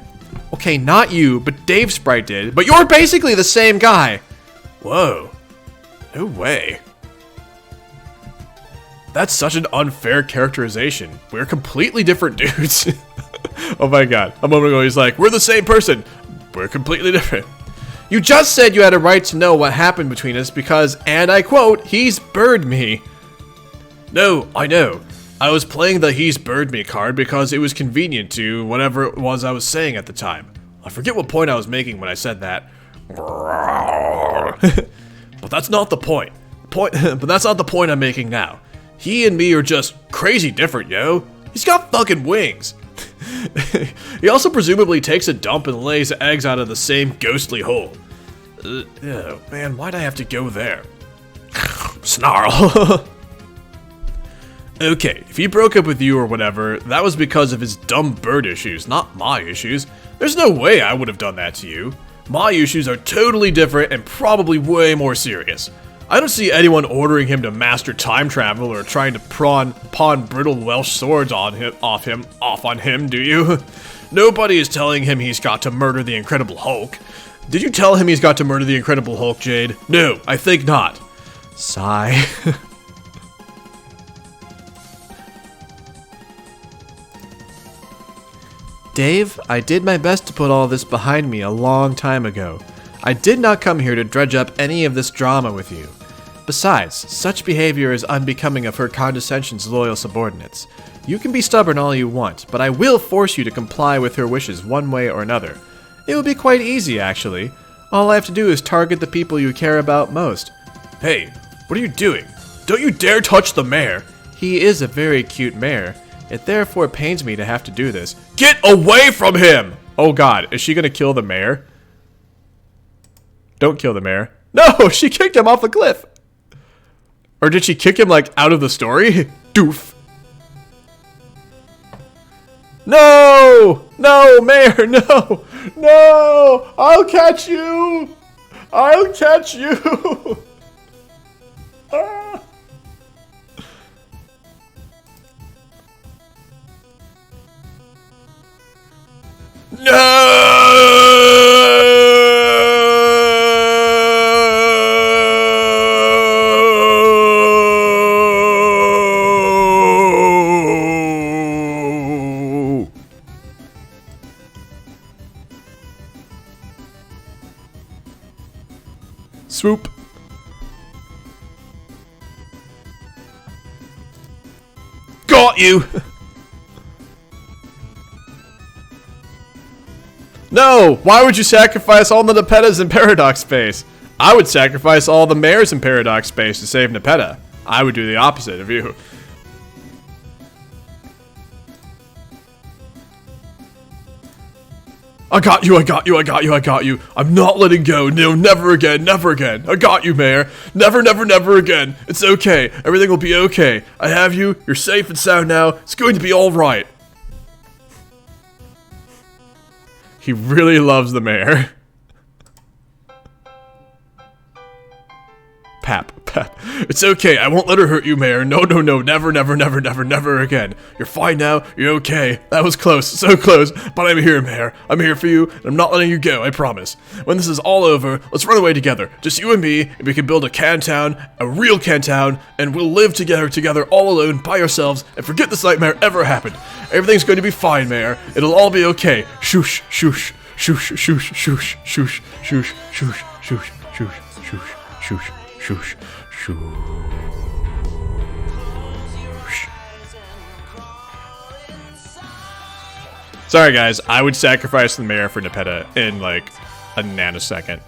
Okay, not you, but Dave Sprite did. But you're basically the same guy. Whoa. No way. That's such an unfair characterization. We're completely different dudes. Oh my god. A moment ago he's like, we're the same person. We're completely different. You just said you had a right to know what happened between us because, and I quote, he's bird me. No, I know. I was playing the he's bird me card because it was convenient to whatever it was I was saying at the time. I forget what point I was making when I said that. But that's not the point. But that's not the point I'm making now. He and me are just crazy different, yo. He's got fucking wings. He also presumably takes a dump and lays eggs out of the same ghostly hole. Oh, man, why'd I have to go there? Snarl. Okay, if he broke up with you or whatever, that was because of his dumb bird issues, not my issues. There's no way I would have done that to you. My issues are totally different and probably way more serious. I don't see anyone ordering him to master time travel or trying to pawn brittle Welsh swords off on him, do you? Nobody is telling him he's got to murder the Incredible Hulk. Did you tell him he's got to murder the Incredible Hulk, Jade? No, I think not. Sigh. Dave, I did my best to put all this behind me a long time ago. I did not come here to dredge up any of this drama with you. Besides, such behavior is unbecoming of her condescension's loyal subordinates. You can be stubborn all you want, but I will force you to comply with her wishes one way or another. It will be quite easy, actually. All I have to do is target the people you care about most. Hey, what are you doing? Don't you dare touch the mayor! He is a very cute mayor. It therefore pains me to have to do this. Get away from him! Oh god, is she gonna kill the mayor? Don't kill the mayor. No, she kicked him off the cliff! Or did she kick him, like, out of the story? Doof. No! No, mayor, no! No! I'll catch you! I'll catch you! Ah. No! Swoop. Got you! No! Why would you sacrifice all the Nepetas in Paradox Space? I would sacrifice all the mayors in Paradox Space to save Nepeta. I would do the opposite of you. I got you, I got you, I got you, I got you. I'm not letting go. No, never again, never again. I got you, Mayor. Never, never, never again. It's okay. Everything will be okay. I have you. You're safe and sound now. It's going to be all right. He really loves the mayor. Pap. It's okay. I won't let her hurt you, Mayor. No, no, no. Never, never, never, never, never again. You're fine now. You're okay. That was close. So close. But I'm here, Mayor. I'm here for you, and I'm not letting you go. I promise. When this is all over, let's run away together. Just you and me, and we can build a can-town, a real can-town, and we'll live together all alone, by ourselves, and forget this nightmare ever happened. Everything's going to be fine, Mayor. It'll all be okay. Shoosh, shoosh, shoosh, shoosh, shoosh, shoosh, shoosh, shoosh, shoosh, shoosh, shoosh, shoosh, shoosh, shoosh. Sorry guys, I would sacrifice the mayor for Nepeta in like a nanosecond.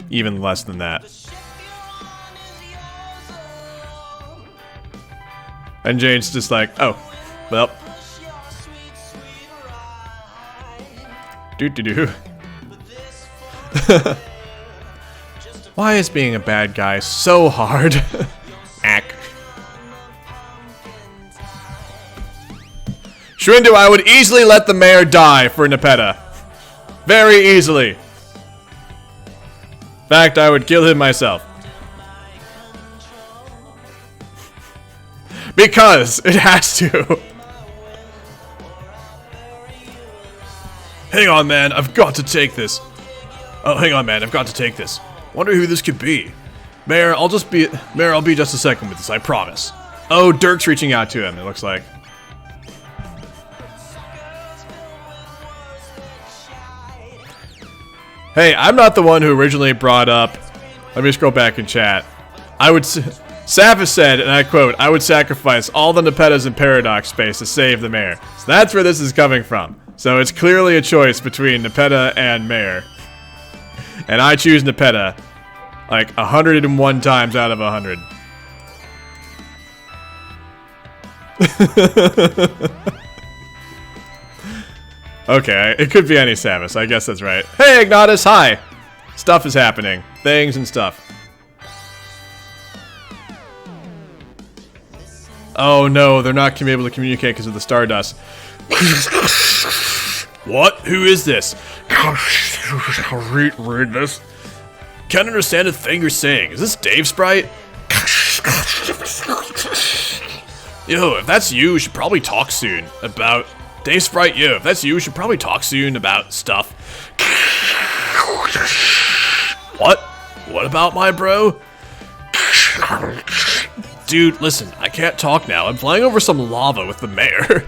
Even less than that. And Jade's just like, oh, well. Doo-doo-doo. Why is being a bad guy so hard? Ack. Shrindu, I would easily let the mayor die for Nepeta. Very easily. In fact, I would kill him myself. Because it has to. Hang on, man. I've got to take this. Oh, hang on, man. I've got to take this. Wonder who this could be. Mayor, I'll be just a second with this, I promise. Oh, Dirk's reaching out to him, it looks like. Hey, I'm not the one who originally brought up... Let me scroll back in chat. Savas said, and I quote, I would sacrifice all the Nepetas in Paradox Space to save the mayor. So that's where this is coming from. So it's clearly a choice between Nepeta and mayor. And I choose Nepeta, like 101 times out of 100. Okay, it could be any Samus. I guess that's right. Hey, Ignatus, hi! Stuff is happening. Things and stuff. Oh no, they're not going to be able to communicate because of the Stardust. What? Who is this? Read this. Can't understand a thing you're saying. Is this Dave Sprite? Yo, if that's you, we should probably talk soon about... Dave Sprite, yo, if that's you, we should probably talk soon about stuff. What? What about my bro? Dude, listen, I can't talk now. I'm flying over some lava with the mayor.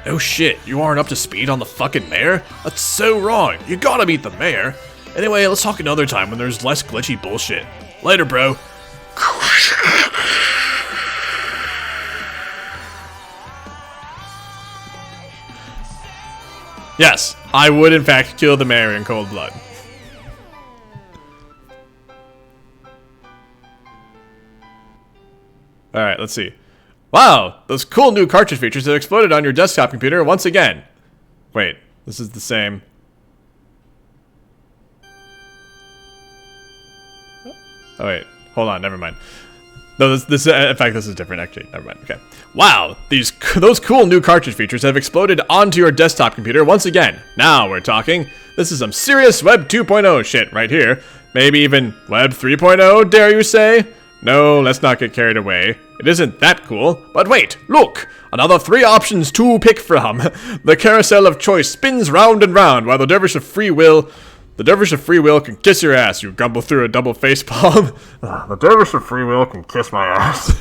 Oh shit, you aren't up to speed on the fucking mayor? That's so wrong. You gotta meet the mayor. Anyway, let's talk another time when there's less glitchy bullshit. Later, bro. Yes, I would in fact kill the mayor in cold blood. Alright, let's see. Wow, those cool new cartridge features have exploded on your desktop computer once again. Wait, this is the same. Oh wait, hold on, never mind. No, this in fact, this is different actually, never mind, okay. Wow, those cool new cartridge features have exploded onto your desktop computer once again. Now we're talking. This is some serious Web 2.0 shit right here. Maybe even Web 3.0, dare you say? No, let's not get carried away. It isn't that cool. But wait, look! Another 3 options to pick from. The carousel of choice spins round and round while the dervish of free will... The dervish of free will can kiss your ass, you gumble through a double facepalm. The dervish of free will can kiss my ass.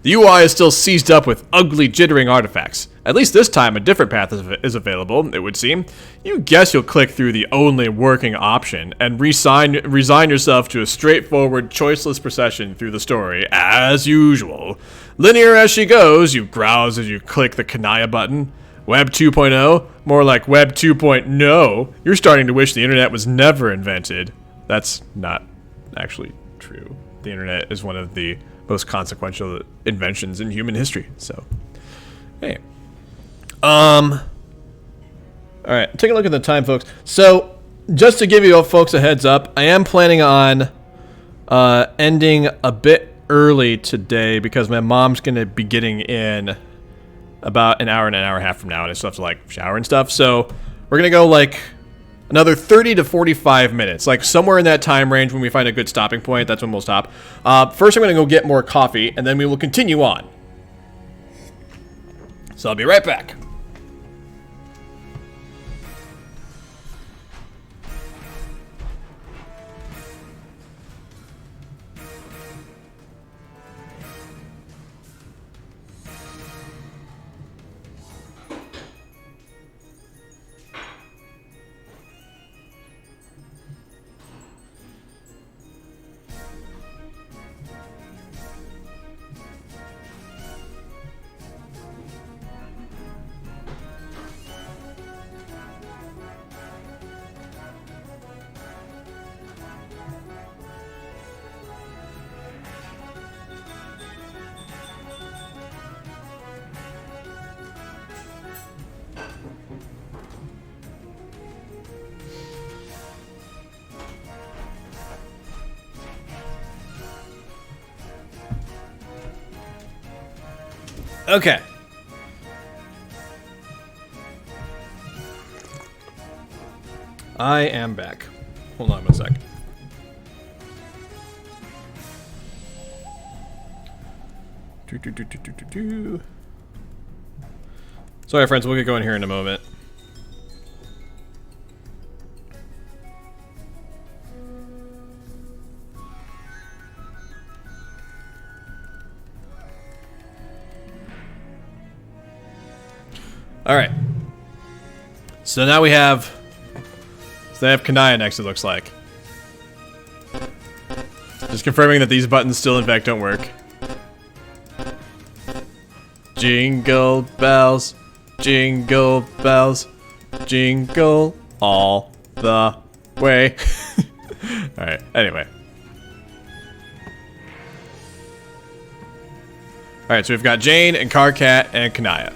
The UI is still seized up with ugly, jittering artifacts. At least this time, a different path is available, it would seem. You guess you'll click through the only working option and resign yourself to a straightforward, choiceless procession through the story, as usual. Linear as she goes, you grouse as you click the Kanaya button. Web 2.0? More like Web 2.0. You're starting to wish the internet was never invented. That's not actually true. The internet is one of the most consequential inventions in human history, so... Hey. Alright, take a look at the time, folks. So, just to give you folks a heads up, I am planning on ending a bit early today because my mom's gonna be getting in about an hour and a half from now, and I still have to, like, shower and stuff, so we're gonna go, like, another 30 to 45 minutes, like somewhere in that time range. When we find a good stopping point, that's when we'll stop. First, I'm gonna go get more coffee, and then we will continue on. So I'll be right back. Okay. I am back. Hold on one sec. Sorry, friends, we'll get going here in a moment. Alright. So now we have... So they have Kanaya next, it looks like. Just confirming that these buttons still, in fact, don't work. Jingle bells, jingle bells, jingle all the way. Alright, anyway. Alright, so we've got Jane and Karkat and Kanaya.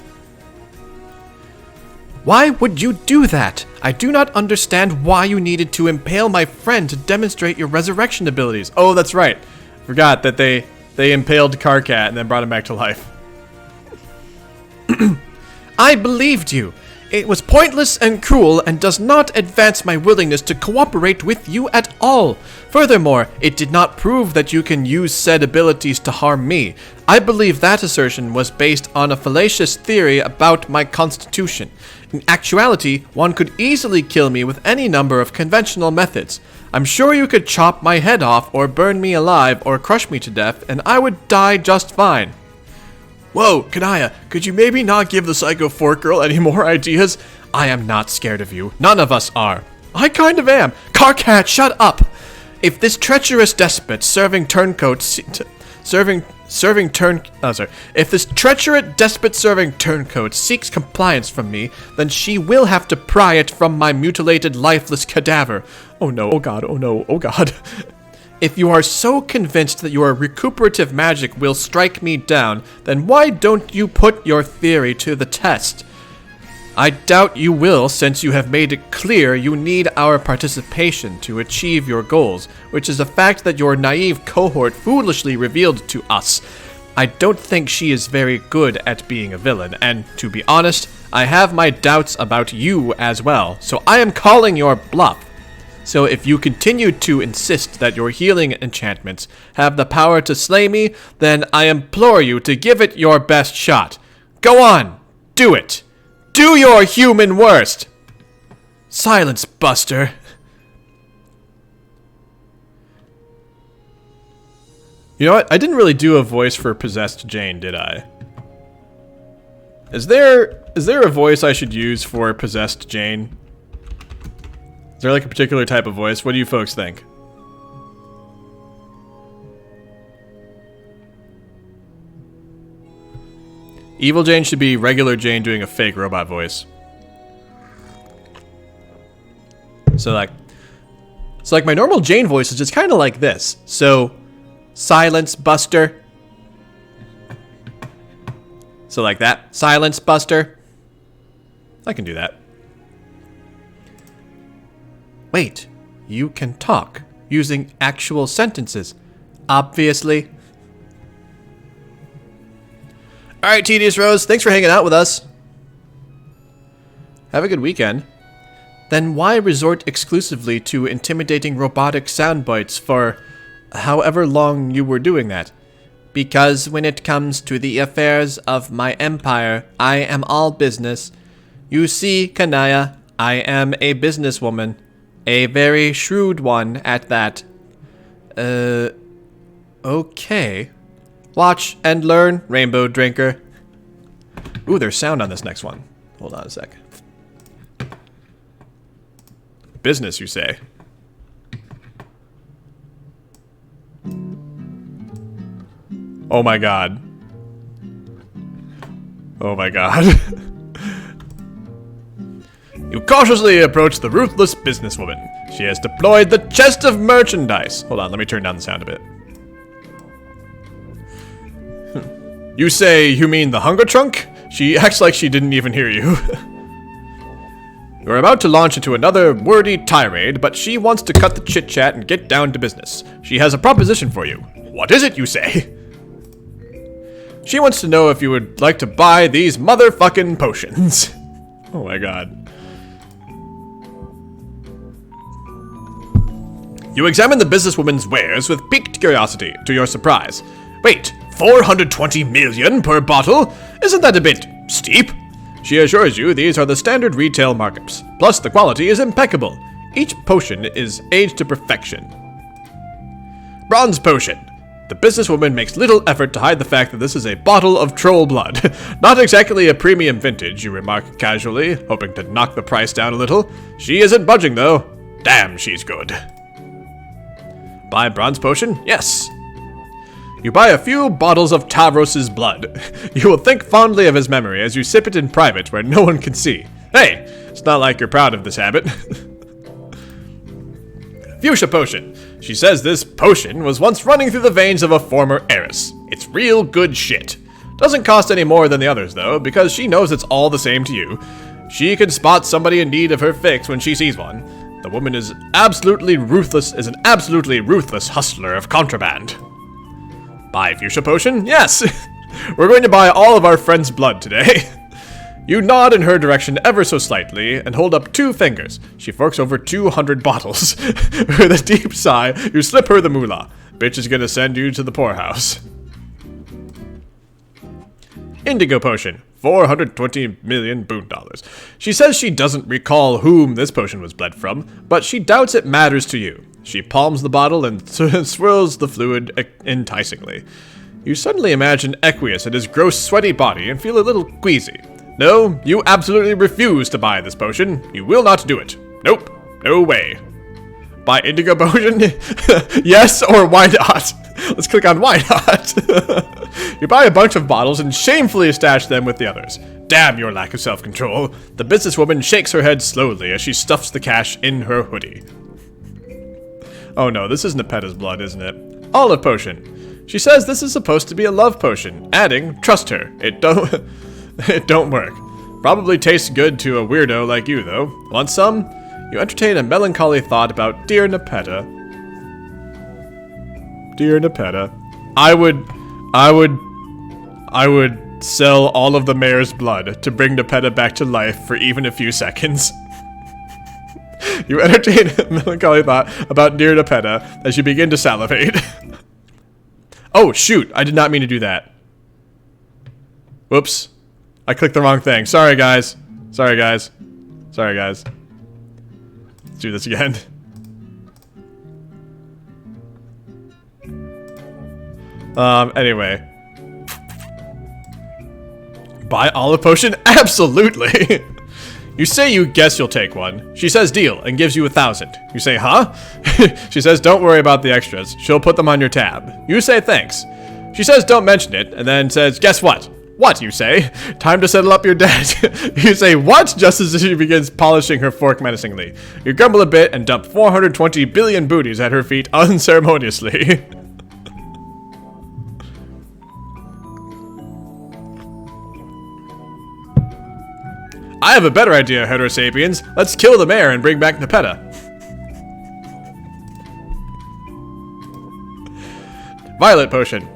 Why would you do that? I do not understand why you needed to impale my friend to demonstrate your resurrection abilities. Oh, that's right. Forgot that they impaled Karkat and then brought him back to life. I believed you. It was pointless and cruel and does not advance my willingness to cooperate with you at all. Furthermore, it did not prove that you can use said abilities to harm me. I believe that assertion was based on a fallacious theory about my constitution. In actuality, one could easily kill me with any number of conventional methods. I'm sure you could chop my head off or burn me alive or crush me to death and I would die just fine. Whoa, Kanaya, could you maybe not give the Psycho Fork Girl any more ideas? I am not scared of you. None of us are. I kind of am. Karkat, shut up! If this treacherous despot serving turncoats seeks compliance from me, then she will have to pry it from my mutilated, lifeless cadaver. Oh no, oh god, oh no, oh god. If you are so convinced that your recuperative magic will strike me down, then why don't you put your theory to the test? I doubt you will, since you have made it clear you need our participation to achieve your goals, which is a fact that your naive cohort foolishly revealed to us. I don't think she is very good at being a villain, and to be honest, I have my doubts about you as well, so I am calling your bluff. So if you continue to insist that your healing enchantments have the power to slay me, then I implore you to give it your best shot. Go on, do it. Do your human worst. Silence, Buster. You know what? I didn't really do a voice for possessed Jane, did I? Is there a voice I should use for possessed Jane? Is there like a particular type of voice? What do you folks think? Evil Jane should be regular Jane doing a fake robot voice. So like my normal Jane voice is just kind of like this. So, silence, Buster. So like that. Silence, Buster. I can do that. Wait, you can talk using actual sentences. Obviously. Alright, Tedious Rose, thanks for hanging out with us. Have a good weekend. Then why resort exclusively to intimidating robotic sound bites for however long you were doing that? Because when it comes to the affairs of my empire, I am all business. You see, Kanaya, I am a businesswoman. A very shrewd one at that. Okay. Watch and learn, Rainbow Drinker. Ooh, there's sound on this next one. Hold on a sec. Business, you say? Oh my god. Oh my god. You cautiously approach the ruthless businesswoman. She has deployed the chest of merchandise. Hold on, let me turn down the sound a bit. You say you mean the hunger trunk? She acts like she didn't even hear you. You're about to launch into another wordy tirade, but she wants to cut the chit-chat and get down to business. She has a proposition for you. What is it, you say? She wants to know if you would like to buy these motherfucking potions. Oh my god. You examine the businesswoman's wares with piqued curiosity, to your surprise. Wait, 420 million per bottle? Isn't that a bit steep? She assures you these are the standard retail markups, plus the quality is impeccable. Each potion is aged to perfection. Bronze potion. The businesswoman makes little effort to hide the fact that this is a bottle of troll blood. Not exactly a premium vintage, you remark casually, hoping to knock the price down a little. She isn't budging, though. Damn, she's good. Buy bronze potion? Yes. You buy a few bottles of Tavros's blood. You will think fondly of his memory as you sip it in private where no one can see. Hey, it's not like you're proud of this habit. Fuchsia potion. She says this potion was once running through the veins of a former heiress. It's real good shit. Doesn't cost any more than the others, though, because she knows it's all the same to you. She can spot somebody in need of her fix when she sees one. The woman is an absolutely ruthless hustler of contraband. Buy fuchsia potion? Yes! We're going to buy all of our friend's blood today. You nod in her direction ever so slightly and hold up 2 fingers. She forks over 200 bottles. With a deep sigh, you slip her the moolah. Bitch is gonna send you to the poorhouse. Indigo potion. 420 million boon dollars. She says she doesn't recall whom this potion was bled from, but she doubts it matters to you. She palms the bottle and swirls the fluid enticingly. You suddenly imagine Arquius and his gross, sweaty body and feel a little queasy. No, you absolutely refuse to buy this potion. You will not do it. Nope. No way. Buy indigo potion? Yes, or why not? Let's click on why not. You buy a bunch of bottles and shamefully stash them with the others. Damn your lack of self-control. The businesswoman shakes her head slowly as she stuffs the cash in her hoodie. Oh no, this is Nepeta's blood, isn't it? Olive potion. She says this is supposed to be a love potion, adding, trust her. It don't work. Probably tastes good to a weirdo like you, though. Want some? You entertain a melancholy thought about dear Nepeta. Dear Nepeta. I would sell all of the mayor's blood to bring Nepeta back to life for even a few seconds. You entertain a melancholy thought about dear Nepeta as you begin to salivate. Oh, shoot. I did not mean to do that. Whoops. I clicked the wrong thing. Sorry, guys. Sorry, guys. Sorry, guys. Let's do this again. Anyway. Buy olive potion? Absolutely! You say you guess you'll take one. She says deal and gives you 1,000. You say, huh? She says don't worry about the extras. She'll put them on your tab. You say thanks. She says don't mention it, and then says, guess what? What, you say? Time to settle up your debt. You say, what? Just as she begins polishing her fork menacingly. You grumble a bit and dump 420 billion booties at her feet unceremoniously. I have a better idea, Heterosapiens. Let's kill the mayor and bring back Nepeta. Violet potion.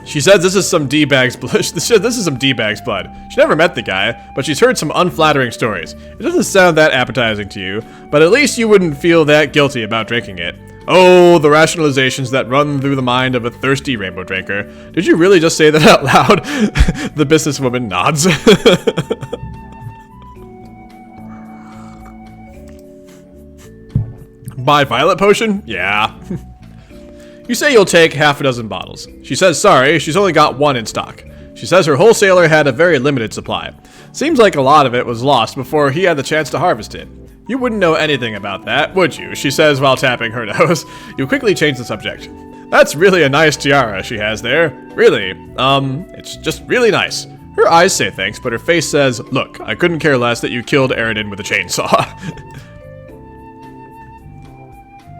She says this is some D-bag's blood. This is some D-bag's blood. She never met the guy, but she's heard some unflattering stories. It doesn't sound that appetizing to you, but at least you wouldn't feel that guilty about drinking it. Oh, the rationalizations that run through the mind of a thirsty rainbow drinker. Did you really just say that out loud? The businesswoman nods. Buy violet potion? Yeah. You say you'll take half a dozen bottles. She says sorry, she's only got 1 in stock. She says her wholesaler had a very limited supply. Seems like a lot of it was lost before he had the chance to harvest it. You wouldn't know anything about that, would you? She says while tapping her nose. You quickly change the subject. That's really a nice tiara she has there. Really, it's just really nice. Her eyes say thanks, but her face says, look, I couldn't care less that you killed Aridin with a chainsaw.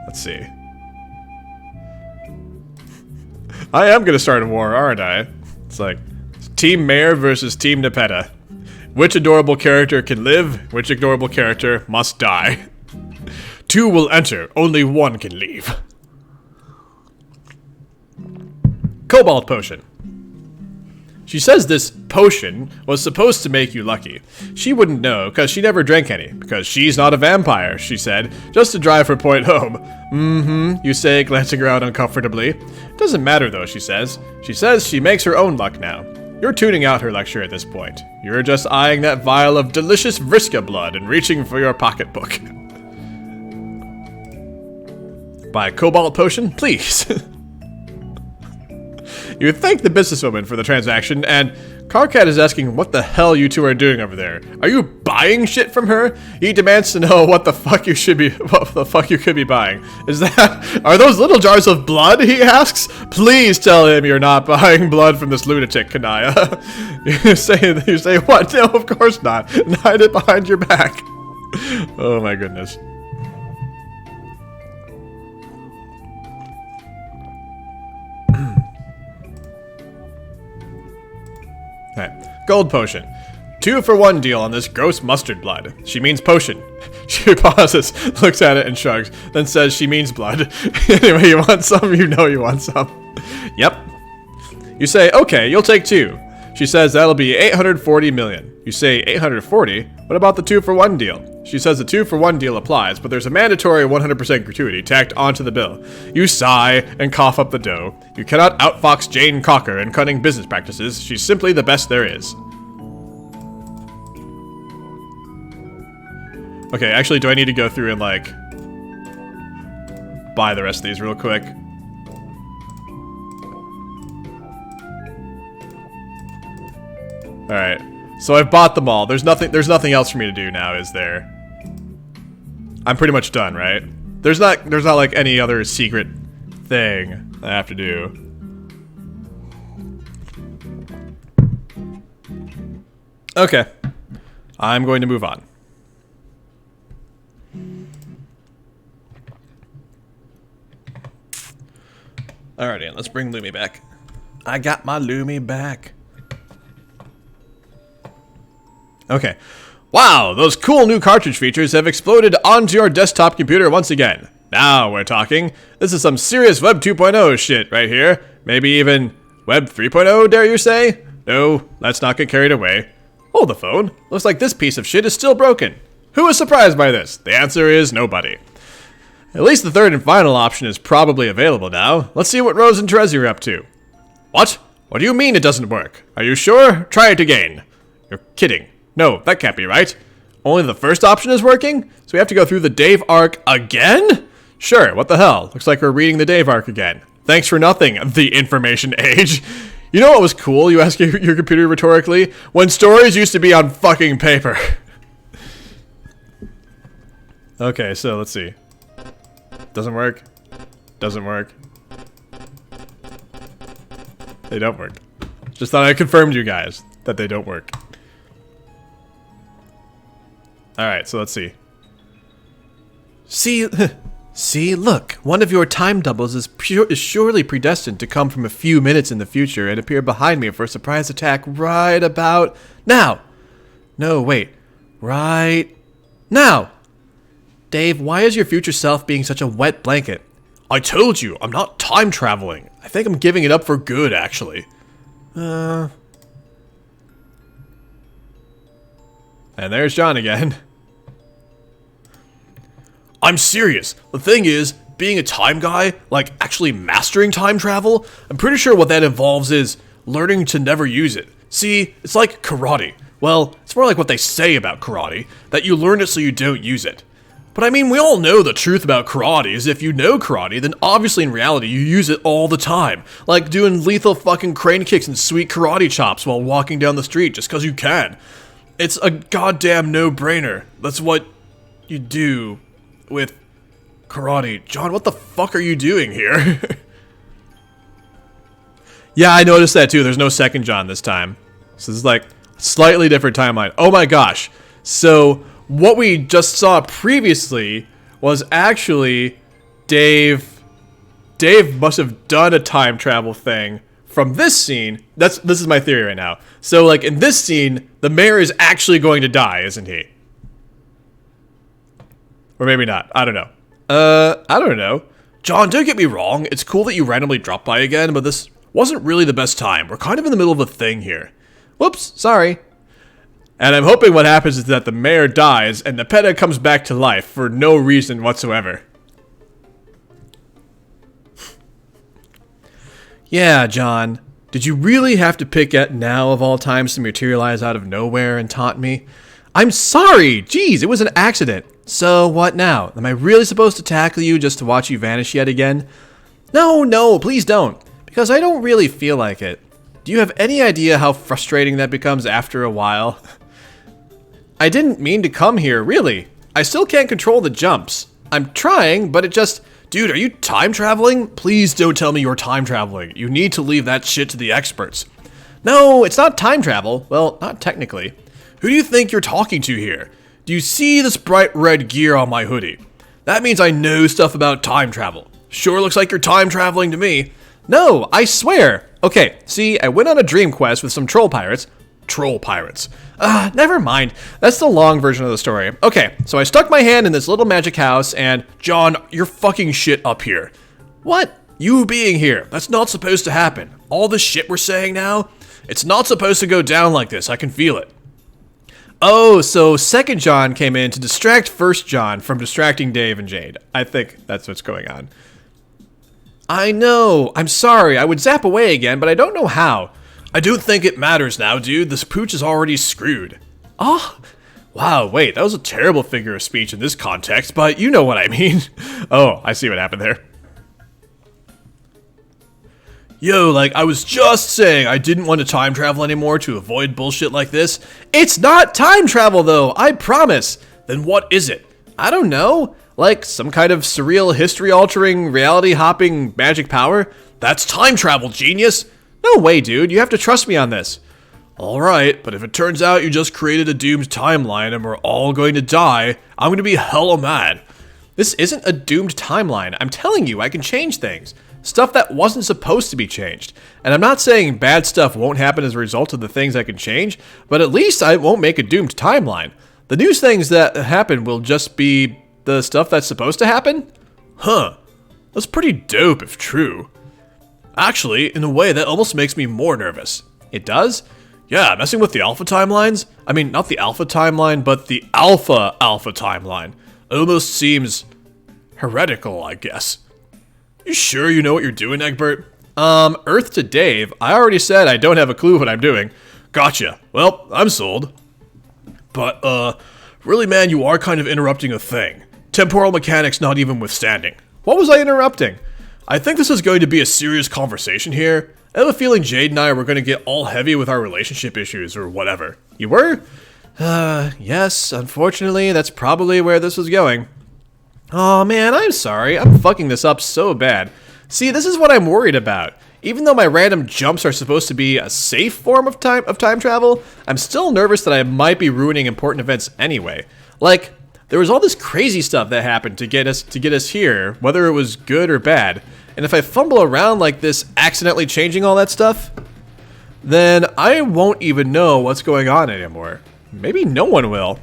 Let's see. I am gonna start a war, aren't I? It's like, Team Mayor versus Team Nepeta. Which adorable character can live? Which adorable character must die? 2 will enter, only 1 can leave. Cobalt potion. She says this potion was supposed to make you lucky. She wouldn't know, because she never drank any, because she's not a vampire, she said, just to drive her point home. You say, glancing around uncomfortably. Doesn't matter though, she says. She says she makes her own luck now. You're tuning out her lecture at this point. You're just eyeing that vial of delicious Vriska blood and reaching for your pocketbook. Buy a cobalt potion, please. You thank the businesswoman for the transaction, and Karkat is asking what the hell you two are doing over there. Are you buying shit from her? He demands to know what the fuck you could be buying. Are those little jars of blood? He asks. Please tell him you're not buying blood from this lunatic, Kanaya. You say what? No, of course not. And hide it behind your back. Oh my goodness. Okay. Gold potion. 2-for-1 deal on this gross mustard blood. She means potion. She pauses, looks at it, and shrugs, then says she means blood. Anyway, you want some? You know you want some. Yep. You say, okay, you'll take 2. She says that'll be 840 million. You say 840? What about the 2-for-1 deal? She says the 2-for-1 deal applies, but there's a mandatory 100% gratuity tacked onto the bill. You sigh and cough up the dough. You cannot outfox Jane Cocker in cunning business practices. She's simply the best there is. Okay, actually, do I need to go through and, like, buy the rest of these real quick? Alright, so I've bought them all. There's nothing else for me to do now, is there? I'm pretty much done, right? There's not like any other secret thing I have to do. Okay. I'm going to move on. Alrighty, let's bring Lumi back. I got my Lumi back. Okay. Wow, those cool new cartridge features have exploded onto your desktop computer once again. Now we're talking. This is some serious Web 2.0 shit right here. Maybe even Web 3.0, dare you say? No, let's not get carried away. Hold the phone. Looks like this piece of shit is still broken. Who is surprised by this? The answer is nobody. At least the third and final option is probably available now. Let's see what Rose and Terezi are up to. What? What do you mean it doesn't work? Are you sure? Try it again. You're kidding. No, that can't be right. Only the first option is working? So we have to go through the Dave arc again? Sure, what the hell? Looks like we're reading the Dave arc again. Thanks for nothing, the information age. You know what was cool, you ask your computer rhetorically? When stories used to be on fucking paper. Okay, so let's see. Doesn't work. Doesn't work. They don't work. Just thought I confirmed you guys that they don't work. Alright, so let's see. See, look. One of your time doubles is surely predestined to come from a few minutes in the future and appear behind me for a surprise attack right about now. No, wait. Right now. Dave, why is your future self being such a wet blanket? I told you, I'm not time traveling. I think I'm giving it up for good, actually. And there's John again. I'm serious. The thing is, being a time guy, like actually mastering time travel, I'm pretty sure what that involves is learning to never use it. See, it's like karate. Well, it's more like what they say about karate, that you learn it so you don't use it. But I mean, we all know the truth about karate is if you know karate, then obviously in reality you use it all the time. Like doing lethal fucking crane kicks and sweet karate chops while walking down the street just because you can. It's a goddamn no-brainer. That's what you do with karate. John, what the fuck are you doing here? Yeah, I noticed that too. There's no second John this time. So this is like a slightly different timeline. Oh my gosh. So what we just saw previously was actually Dave. Dave must have done a time travel thing from this scene. This is my theory right now. So like in this scene, the mayor is actually going to die, isn't he? Or maybe not. I don't know. I don't know. John, don't get me wrong. It's cool that you randomly dropped by again, but this wasn't really the best time. We're kind of in the middle of a thing here. Whoops, sorry. And I'm hoping what happens is that the mayor dies and Nepeta comes back to life for no reason whatsoever. Yeah, John. Did you really have to pick at now of all times to materialize out of nowhere and taunt me? I'm sorry! Jeez, it was an accident. So, what now? Am I really supposed to tackle you just to watch you vanish yet again? No, please don't. Because I don't really feel like it. Do you have any idea how frustrating that becomes after a while? I didn't mean to come here, really. I still can't control the jumps. I'm trying, but it just... Dude, are you time traveling? Please don't tell me you're time traveling. You need to leave that shit to the experts. No, it's not time travel. Well, not technically. Who do you think you're talking to here? Do you see this bright red gear on my hoodie? That means I know stuff about time travel. Sure looks like you're time traveling to me. No, I swear. Okay, see, I went on a dream quest with some troll pirates. troll pirates. Never mind. That's the long version of the story. Okay, so I stuck my hand in this little magic house and, John, you're fucking shit up here. What? You being here. That's not supposed to happen. All the shit we're saying now, it's not supposed to go down like this. I can feel it. Oh, so second John came in to distract first John from distracting Dave and Jade. I think that's what's going on. I know. I'm sorry. I would zap away again, but I don't know how. I don't think it matters now, dude. This pooch is already screwed. Oh, wow, wait, that was a terrible figure of speech in this context, but you know what I mean. Oh, I see what happened there. Yo, like, I was just saying I didn't want to time travel anymore to avoid bullshit like this. It's not time travel, though, I promise. Then what is it? I don't know. Like, some kind of surreal, history-altering, reality-hopping magic power? That's time travel, genius! No way, dude. You have to trust me on this. Alright, but if it turns out you just created a doomed timeline and we're all going to die, I'm going to be hella mad. This isn't a doomed timeline. I'm telling you, I can change things. Stuff that wasn't supposed to be changed. And I'm not saying bad stuff won't happen as a result of the things I can change, but at least I won't make a doomed timeline. The new things that happen will just be the stuff that's supposed to happen? Huh. That's pretty dope if true. Actually, in a way, that almost makes me more nervous. It does? Yeah, messing with the alpha timelines? I mean, not the alpha timeline, but the alpha timeline. It almost seems heretical, I guess. You sure you know what you're doing, Egbert? Earth to Dave. I already said I don't have a clue what I'm doing. Gotcha. Well, I'm sold. But, really, man, you are kind of interrupting a thing. Temporal mechanics not even withstanding. What was I interrupting? I think this is going to be a serious conversation here. I have a feeling Jade and I were going to get all heavy with our relationship issues or whatever. You were? Yes, unfortunately, that's probably where this was going. Oh man, I'm sorry. I'm fucking this up so bad. See, this is what I'm worried about. Even though my random jumps are supposed to be a safe form of time travel, I'm still nervous that I might be ruining important events anyway. Like, there was all this crazy stuff that happened to get us here, whether it was good or bad. And if I fumble around like this, accidentally changing all that stuff, then I won't even know what's going on anymore. Maybe no one will.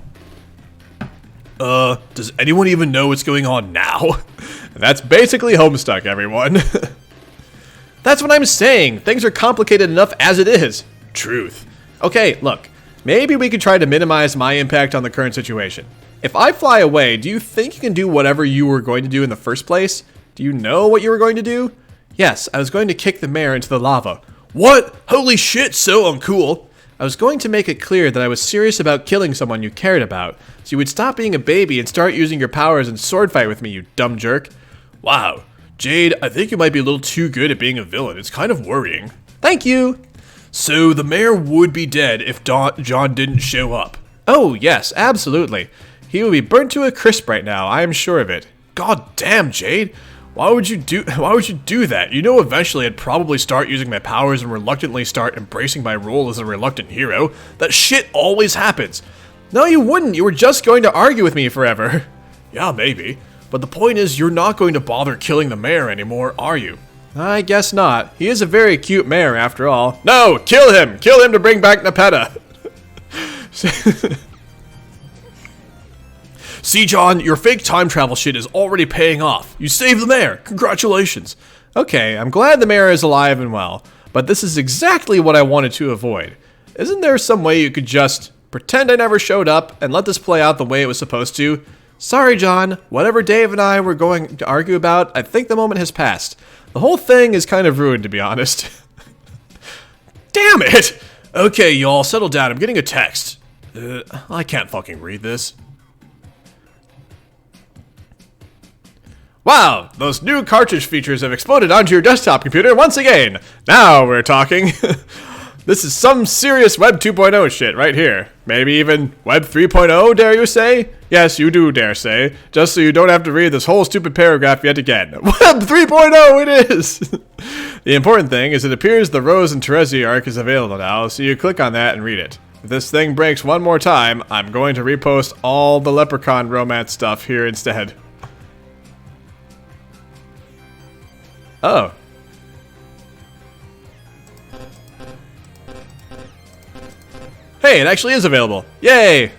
Does anyone even know what's going on now? That's basically Homestuck, everyone. That's what I'm saying. Things are complicated enough as it is. Truth. Okay, look. Maybe we could try to minimize my impact on the current situation. If I fly away, do you think you can do whatever you were going to do in the first place? Do you know what you were going to do? Yes, I was going to kick the mayor into the lava. What? Holy shit, so uncool. I was going to make it clear that I was serious about killing someone you cared about, so you would stop being a baby and start using your powers and sword fight with me, you dumb jerk. Wow. Jade, I think you might be a little too good at being a villain. It's kind of worrying. Thank you. So the mayor would be dead if John didn't show up. Oh, yes, absolutely. He will be burnt to a crisp right now, I am sure of it. God damn, Jade. Why would you do that? You know eventually I'd probably start using my powers and reluctantly start embracing my role as a reluctant hero. That shit always happens. No, you wouldn't. You were just going to argue with me forever. Yeah, maybe. But the point is, you're not going to bother killing the mayor anymore, are you? I guess not. He is a very cute mayor, after all. No! Kill him! Kill him to bring back Nepeta! See, John, your fake time travel shit is already paying off. You saved the mayor. Congratulations. Okay, I'm glad the mayor is alive and well, but this is exactly what I wanted to avoid. Isn't there some way you could just pretend I never showed up and let this play out the way it was supposed to? Sorry, John. Whatever Dave and I were going to argue about, I think the moment has passed. The whole thing is kind of ruined, to be honest. Damn it! Okay, y'all, settle down. I'm getting a text. I can't fucking read this. Wow, those new cartridge features have exploded onto your desktop computer once again. Now we're talking. This is some serious Web 2.0 shit right here. Maybe even Web 3.0, dare you say? Yes, you do dare say, just so you don't have to read this whole stupid paragraph yet again. Web 3.0 it is! The important thing is it appears the Rose and Terezi arc is available now, so you click on that and read it. If this thing breaks one more time, I'm going to repost all the Leprechaun romance stuff here instead. Oh. Hey, it actually is available. Yay!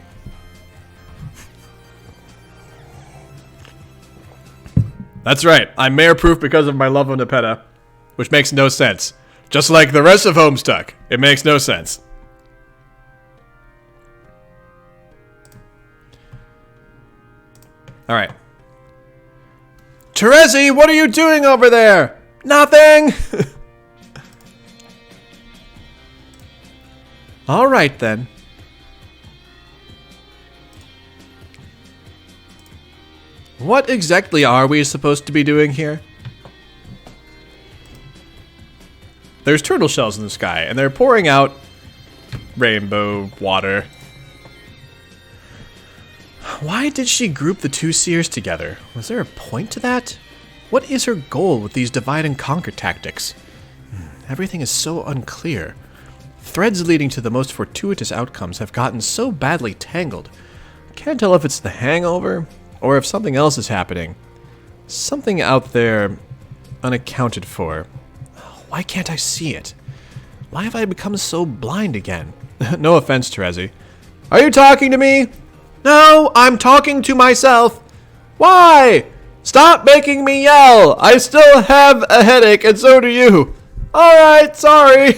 That's right. I'm mayor-proof because of my love of Nepeta, which makes no sense. Just like the rest of Homestuck, it makes no sense. All right. Terezi, what are you doing over there? Nothing. All right then. What exactly are we supposed to be doing here? There's turtle shells in the sky, and they're pouring out rainbow water. Why did she group the two seers together? Was there a point to that? What is her goal with these divide and conquer tactics? Everything is so unclear. Threads leading to the most fortuitous outcomes have gotten so badly tangled. Can't tell if it's the hangover, or if something else is happening. Something out there unaccounted for. Why can't I see it? Why have I become so blind again? No offense, Terezi. Are you talking to me? No, I'm talking to myself. Why? Stop making me yell. I still have a headache, and so do you. Alright, sorry.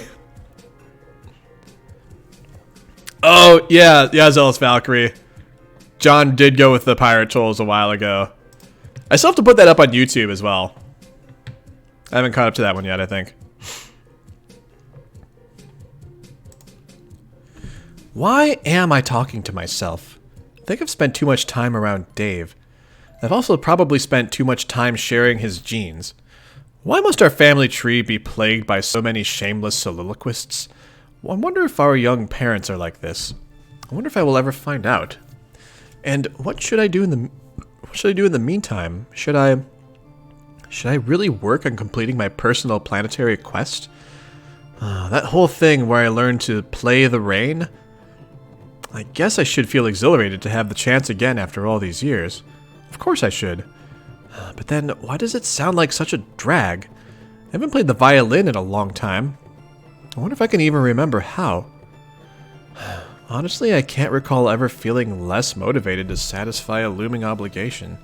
Oh, yeah, Zealous Valkyrie. John did go with the pirate trolls a while ago. I still have to put that up on YouTube as well. I haven't caught up to that one yet, I think. Why am I talking to myself? I think I've spent too much time around Dave. I've also probably spent too much time sharing his genes. Why must our family tree be plagued by so many shameless soliloquists? I wonder if our young parents are like this. I wonder if I will ever find out. And what should I do in the meantime? Should I really work on completing my personal planetary quest? That whole thing where I learned to play the rain? I guess I should feel exhilarated to have the chance again after all these years. Of course I should. But then, why does it sound like such a drag? I haven't played the violin in a long time. I wonder if I can even remember how. Honestly, I can't recall ever feeling less motivated to satisfy a looming obligation.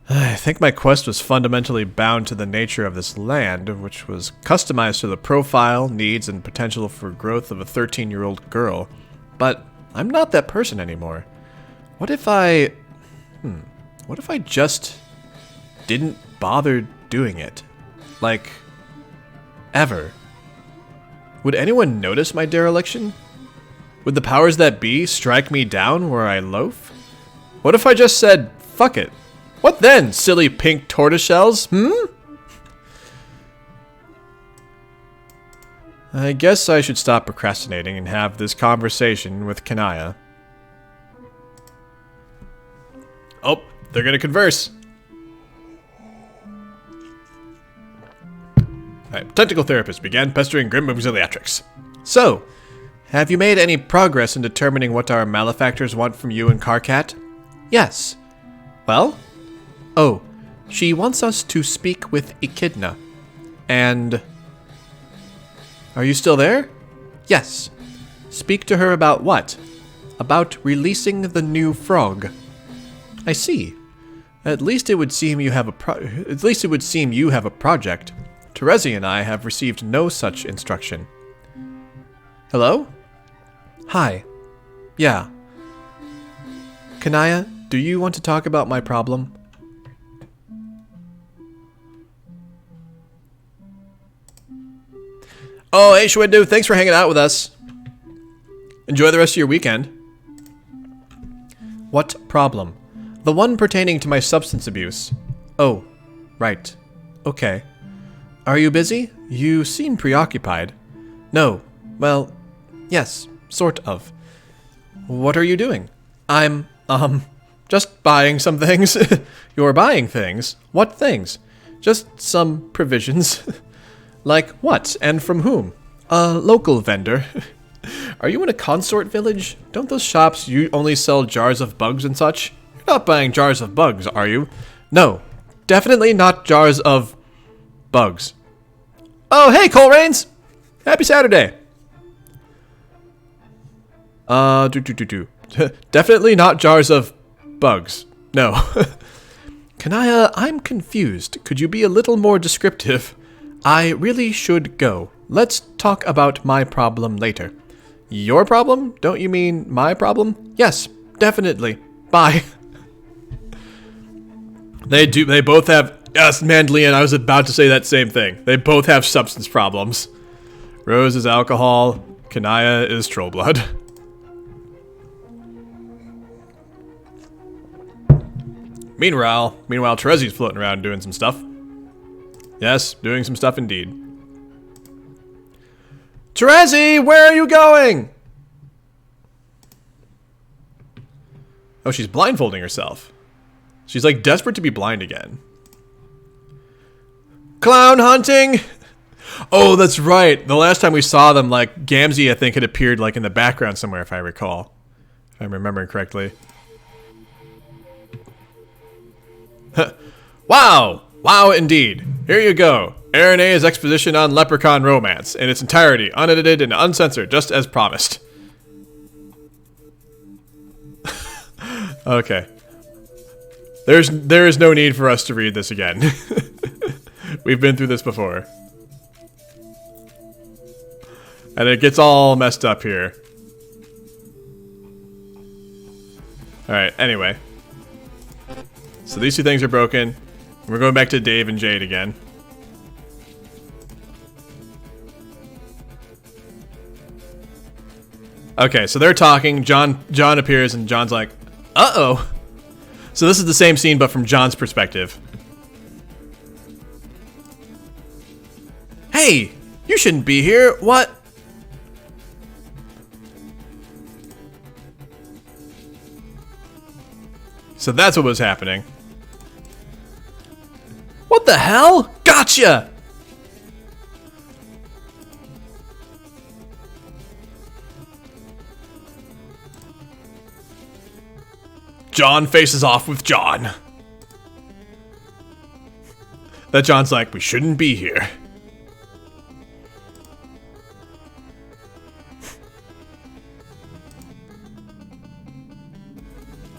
I think my quest was fundamentally bound to the nature of this land, which was customized to the profile, needs, and potential for growth of a 13-year-old girl. But I'm not that person anymore. What if I just didn't bother doing it? Like, ever? Would anyone notice my dereliction? Would the powers that be strike me down where I loaf? What if I just said, fuck it? What then, silly pink tortoiseshells, I guess I should stop procrastinating and have this conversation with Kanaya. Oh, they're gonna converse. Alright, tentacle therapist began pestering Grimbark Jade. So, have you made any progress in determining what our malefactors want from you and Karkat? Yes. Well? Oh, she wants us to speak with Echidna. And... Are you still there? Yes. Speak to her about what? About releasing the new frog. I see. At least it would seem you have a project. Terezi and I have received no such instruction. Hello? Hi. Yeah. Kanaya, do you want to talk about my problem? Oh, hey Shwindu, thanks for hanging out with us. Enjoy the rest of your weekend. What problem? The one pertaining to my substance abuse. Oh, right. Okay. Are you busy? You seem preoccupied. No. Well, yes, sort of. What are you doing? I'm, just buying some things. You're buying things? What things? Just some provisions. Like what, and from whom? A local vendor. Are you in a consort village? Don't those shops only sell jars of bugs and such? You're not buying jars of bugs, are you? No, definitely not jars of bugs. Oh, hey, Cole Rains! Happy Saturday! Do. Definitely not jars of bugs. No. Kanaya, I'm confused. Could you be a little more descriptive? I really should go. Let's talk about my problem later. Your problem? Don't you mean my problem? Yes, definitely. Bye. They both have... Yes, Mandelian, I was about to say that same thing. They both have substance problems. Rose is alcohol. Kanaya is troll blood. Meanwhile, Terezi's floating around doing some stuff. Yes, doing some stuff indeed. Terezi, where are you going? Oh, she's blindfolding herself. She's like desperate to be blind again. Clown hunting! Oh, that's right. The last time we saw them, like, Gamzee, I think, had appeared, like, in the background somewhere, if I recall. If I'm remembering correctly. Wow! Wow, indeed. Here you go. Aaron A's exposition on leprechaun romance, in its entirety, unedited and uncensored, just as promised. Okay. There is no need for us to read this again. We've been through this before. And it gets all messed up here. Alright, anyway. So these two things are broken. We're going back to Dave and Jade again. Okay, so they're talking. John appears and John's like, uh-oh. So this is the same scene but from John's perspective. Hey, you shouldn't be here. What? So that's what was happening. What the hell? Gotcha! John faces off with John. That John's like, we shouldn't be here.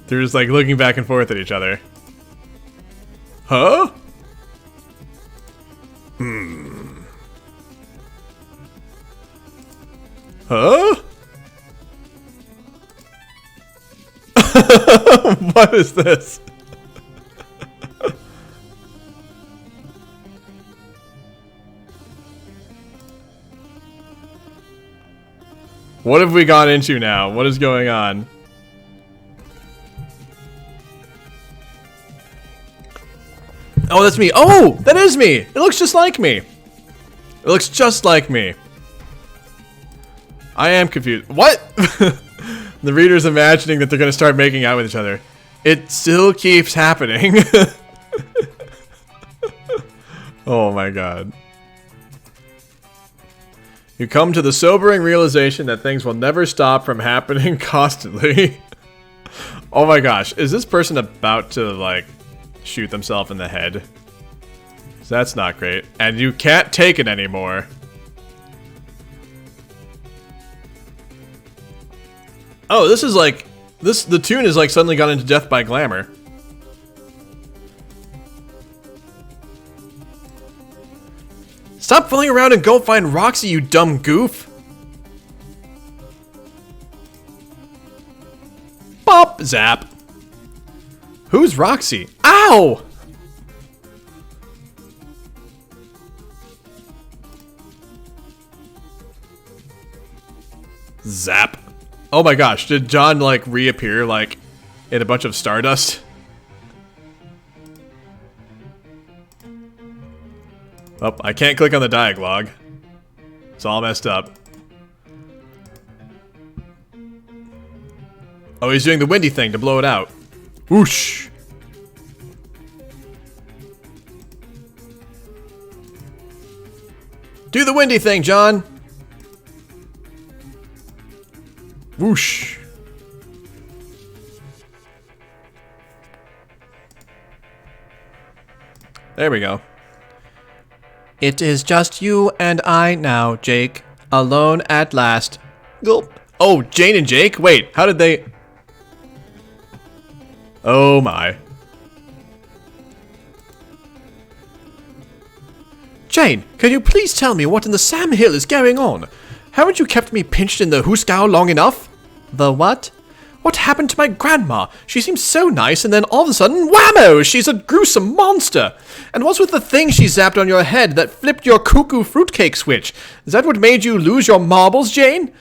They're just like looking back and forth at each other. Huh? Huh? What is this? What have we gone into now? What is going on? Oh, that's me. Oh, that is me. It looks just like me. It looks just like me. I am confused. What? The reader's imagining that they're going to start making out with each other. It still keeps happening. Oh my god. You come to the sobering realization that things will never stop from happening constantly. Oh my gosh. Is this person about to, like, shoot themselves in the head? So that's not great. And you can't take it anymore. Oh, this is like... the tune is like suddenly gone into Death by Glamour. Stop fooling around and go find Roxy, you dumb goof! Bop! Zap. Who's Roxy? Ow! Zap. Oh my gosh, did John, like, reappear, like, in a bunch of stardust? Oh, I can't click on the dialogue. It's all messed up. Oh, he's doing the windy thing to blow it out. Whoosh! Do the windy thing, John! Whoosh! There we go. It is just you and I now, Jake. Alone at last. Gulp. Oh, Jane and Jake? Wait, how did they... Oh my. Jane, can you please tell me what in the Sam Hill is going on? Haven't you kept me pinched in the Hooscow long enough? The what? What happened to my grandma? She seems so nice, and then all of a sudden, whammo! She's a gruesome monster! And what's with the thing she zapped on your head that flipped your cuckoo fruitcake switch? Is that what made you lose your marbles, Jane?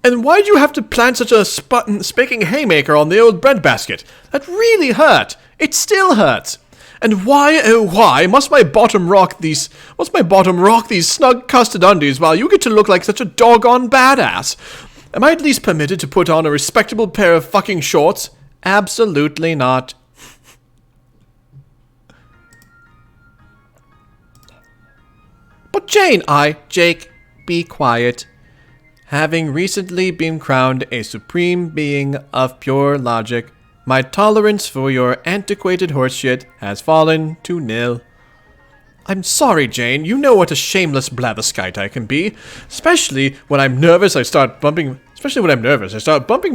And why'd you have to plant such a spiking haymaker on the old breadbasket? That really hurt! It still hurts! And why, oh why, must my bottom rock these snug custard undies while you get to look like such a doggone badass? Am I at least permitted to put on a respectable pair of fucking shorts? Absolutely not. But Jane, Jake, be quiet. Having recently been crowned a supreme being of pure logic, my tolerance for your antiquated horseshit has fallen to nil. I'm sorry, Jane. You know what a shameless blatherskite I can be. Especially when I'm nervous, I start bumping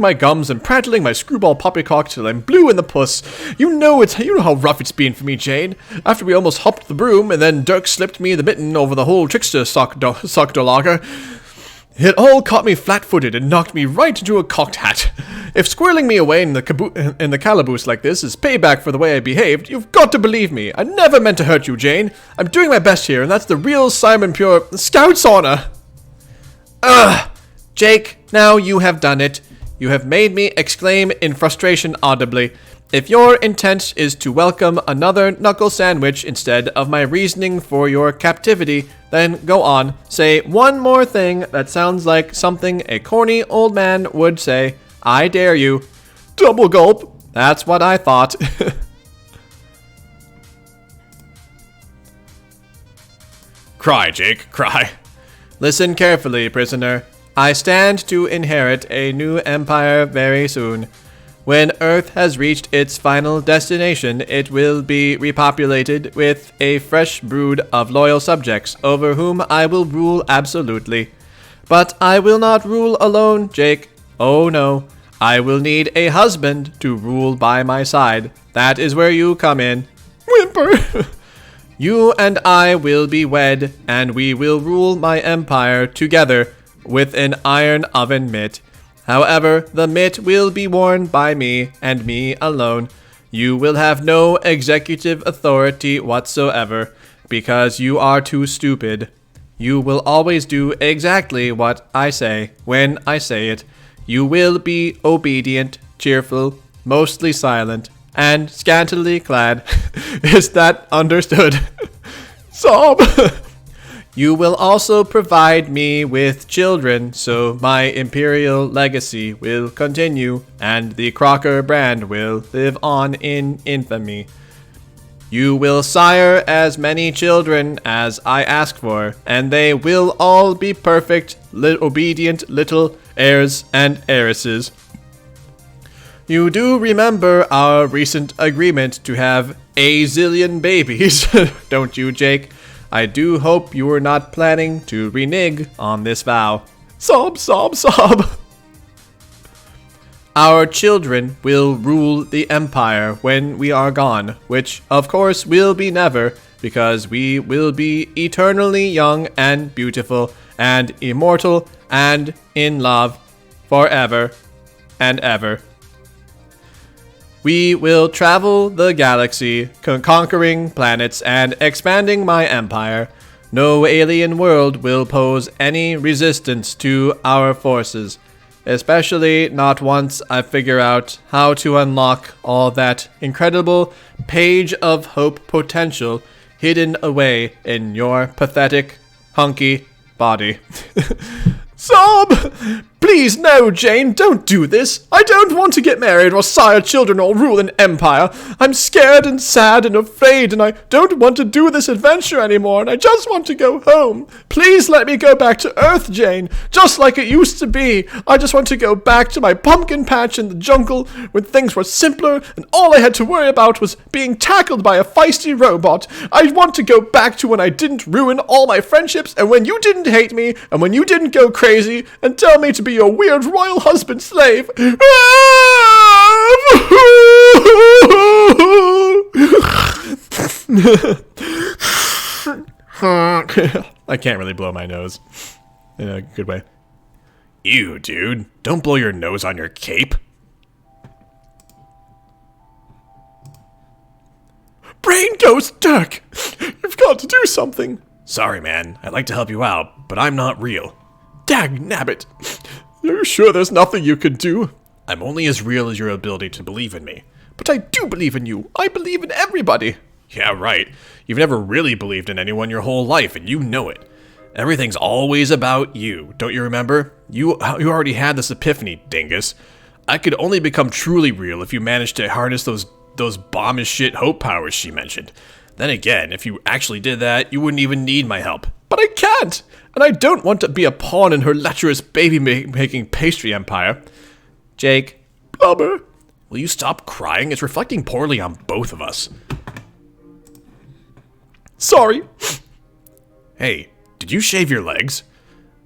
my gums and prattling my screwball poppycock till I'm blue in the puss. You know how rough it's been for me, Jane. After we almost hopped the broom, and then Dirk slipped me the mitten over the whole trickster sock lager. It all caught me flat-footed and knocked me right into a cocked hat. If squirreling me away in the calaboose like this is payback for the way I behaved, you've got to believe me. I never meant to hurt you, Jane. I'm doing my best here, and that's the real Simon Pure Scout's honor. Ugh! Jake, now you have done it. You have made me exclaim in frustration audibly. If your intent is to welcome another knuckle sandwich instead of my reasoning for your captivity, then go on. Say one more thing that sounds like something a corny old man would say. I dare you. Double gulp. That's what I thought. Cry, Jake, cry. Listen carefully, prisoner. I stand to inherit a new empire very soon. When Earth has reached its final destination, it will be repopulated with a fresh brood of loyal subjects over whom I will rule absolutely. But I will not rule alone, Jake. Oh no, I will need a husband to rule by my side. That is where you come in. Whimper! You and I will be wed, and we will rule my empire together with an iron oven mitt. However, the mitt will be worn by me, and me alone. You will have no executive authority whatsoever, because you are too stupid. You will always do exactly what I say, when I say it. You will be obedient, cheerful, mostly silent, and scantily clad. Is that understood? Sob! You will also provide me with children, so my imperial legacy will continue, and the Crocker brand will live on in infamy. You will sire as many children as I ask for, and they will all be perfect, obedient little heirs and heiresses. You do remember our recent agreement to have a zillion babies, don't you, Jake? I do hope you were not planning to renege on this vow. Sob, sob, sob. Our children will rule the empire when we are gone, which of course will be never, because we will be eternally young and beautiful and immortal and in love forever and ever. We will travel the galaxy, conquering planets and expanding my empire. No alien world will pose any resistance to our forces, especially not once I figure out how to unlock all that incredible page of hope potential hidden away in your pathetic, hunky body. Sob! Please, no, Jane, don't do this. I don't want to get married or sire children or rule an empire. I'm scared and sad and afraid, and I don't want to do this adventure anymore, and I just want to go home. Please let me go back to Earth, Jane, just like it used to be. I just want to go back to my pumpkin patch in the jungle when things were simpler and all I had to worry about was being tackled by a feisty robot. I want to go back to when I didn't ruin all my friendships and when you didn't hate me and when you didn't go crazy and tell me to be your weird royal husband slave. I can't really blow my nose in a good way. Ew, dude. Don't blow your nose on your cape. Brain Ghost Dirk! You've got to do something. Sorry, man. I'd like to help you out, but I'm not real. Dag nabbit. Are you sure there's nothing you can do? I'm only as real as your ability to believe in me. But I do believe in you. I believe in everybody. Yeah, right. You've never really believed in anyone your whole life, and you know it. Everything's always about you. Don't you remember? You already had this epiphany, dingus. I could only become truly real if you managed to harness those bomb-as-shit hope powers she mentioned. Then again, if you actually did that, you wouldn't even need my help. But I can't! And I don't want to be a pawn in her lecherous baby-making pastry empire. Jake. Blubber. Will you stop crying? It's reflecting poorly on both of us. Sorry. Hey, did you shave your legs?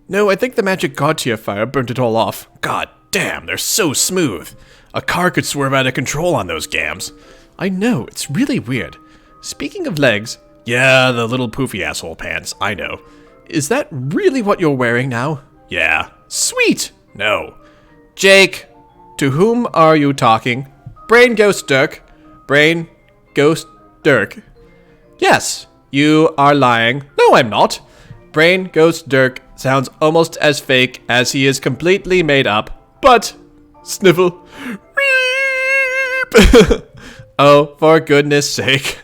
No, I think the magic Gautier fire burnt it all off. God damn, they're so smooth. A car could swerve out of control on those gams. I know, it's really weird. Speaking of legs... Yeah, the little poofy asshole pants, I know. Is that really what you're wearing now? Yeah. Sweet! No. Jake, to whom are you talking? Brain Ghost Dirk. Brain Ghost Dirk. Yes, you are lying. No, I'm not. Brain Ghost Dirk sounds almost as fake as he is completely made up. But... Sniffle. Weep. Oh, for goodness sake.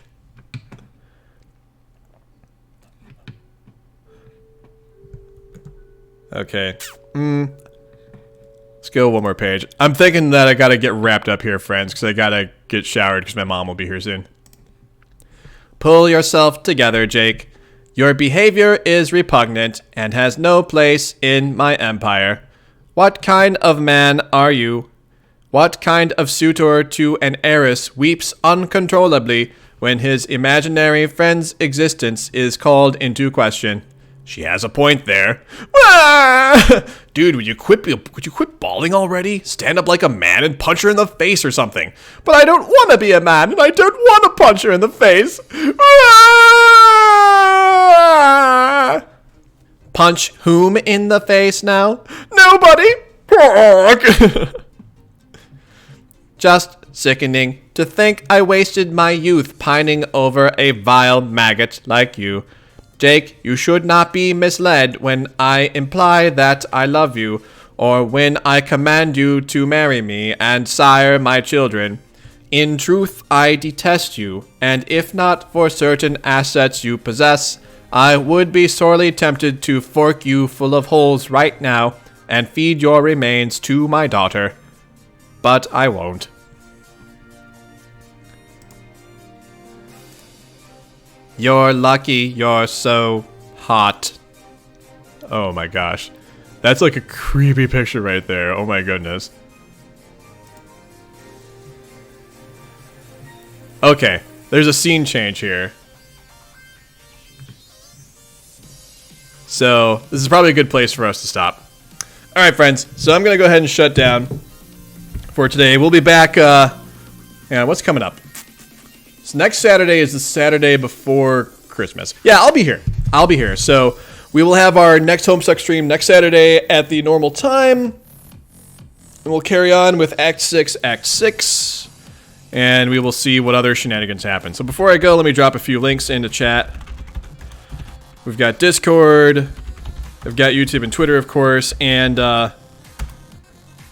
Okay. Let's go one more page. I'm thinking that I gotta get wrapped up here, friends, because I gotta get showered because my mom will be here soon. Pull yourself together, Jake. Your behavior is repugnant and has no place in my empire. What kind of man are you? What kind of suitor to an heiress weeps uncontrollably when his imaginary friend's existence is called into question? She has a point there. Dude, would you quit bawling already? Stand up like a man and punch her in the face or something. But I don't want to be a man, and I don't want to punch her in the face. Punch whom in the face now? Nobody. Just sickening to think I wasted my youth pining over a vile maggot like you. Jake, you should not be misled when I imply that I love you, or when I command you to marry me and sire my children. In truth, I detest you, and if not for certain assets you possess, I would be sorely tempted to fork you full of holes right now and feed your remains to my daughter. But I won't. You're lucky you're so hot. Oh my gosh. That's like a creepy picture right there. Oh my goodness. Okay, there's a scene change here. So, this is probably a good place for us to stop. Alright, friends. So I'm going to go ahead and shut down for today. We'll be back, yeah, what's coming up? So next Saturday is the Saturday before Christmas. Yeah, I'll be here. I'll be here. So we will have our next Homestuck stream next Saturday at the normal time. And we'll carry on with Act 6, Act 6. And we will see what other shenanigans happen. So before I go, let me drop a few links into chat. We've got Discord. We've got YouTube and Twitter, of course. And,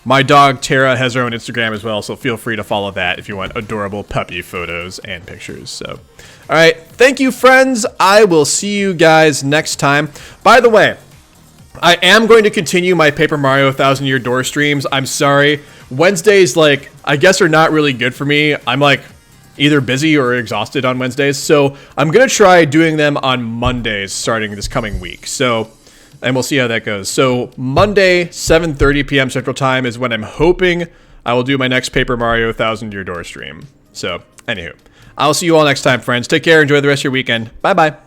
my dog, Tara, has her own Instagram as well, so feel free to follow that if you want adorable puppy photos and pictures. So, alright, thank you, friends. I will see you guys next time. By the way, I am going to continue my Paper Mario 1000 Year Door streams. I'm sorry. Wednesdays, like, I guess are not really good for me. I'm, like, either busy or exhausted on Wednesdays, so I'm going to try doing them on Mondays starting this coming week. So... and we'll see how that goes. So Monday, 7:30 p.m. Central Time is when I'm hoping I will do my next Paper Mario 1000 Year Door stream. So, anywho, I'll see you all next time, friends. Take care. Enjoy the rest of your weekend. Bye-bye.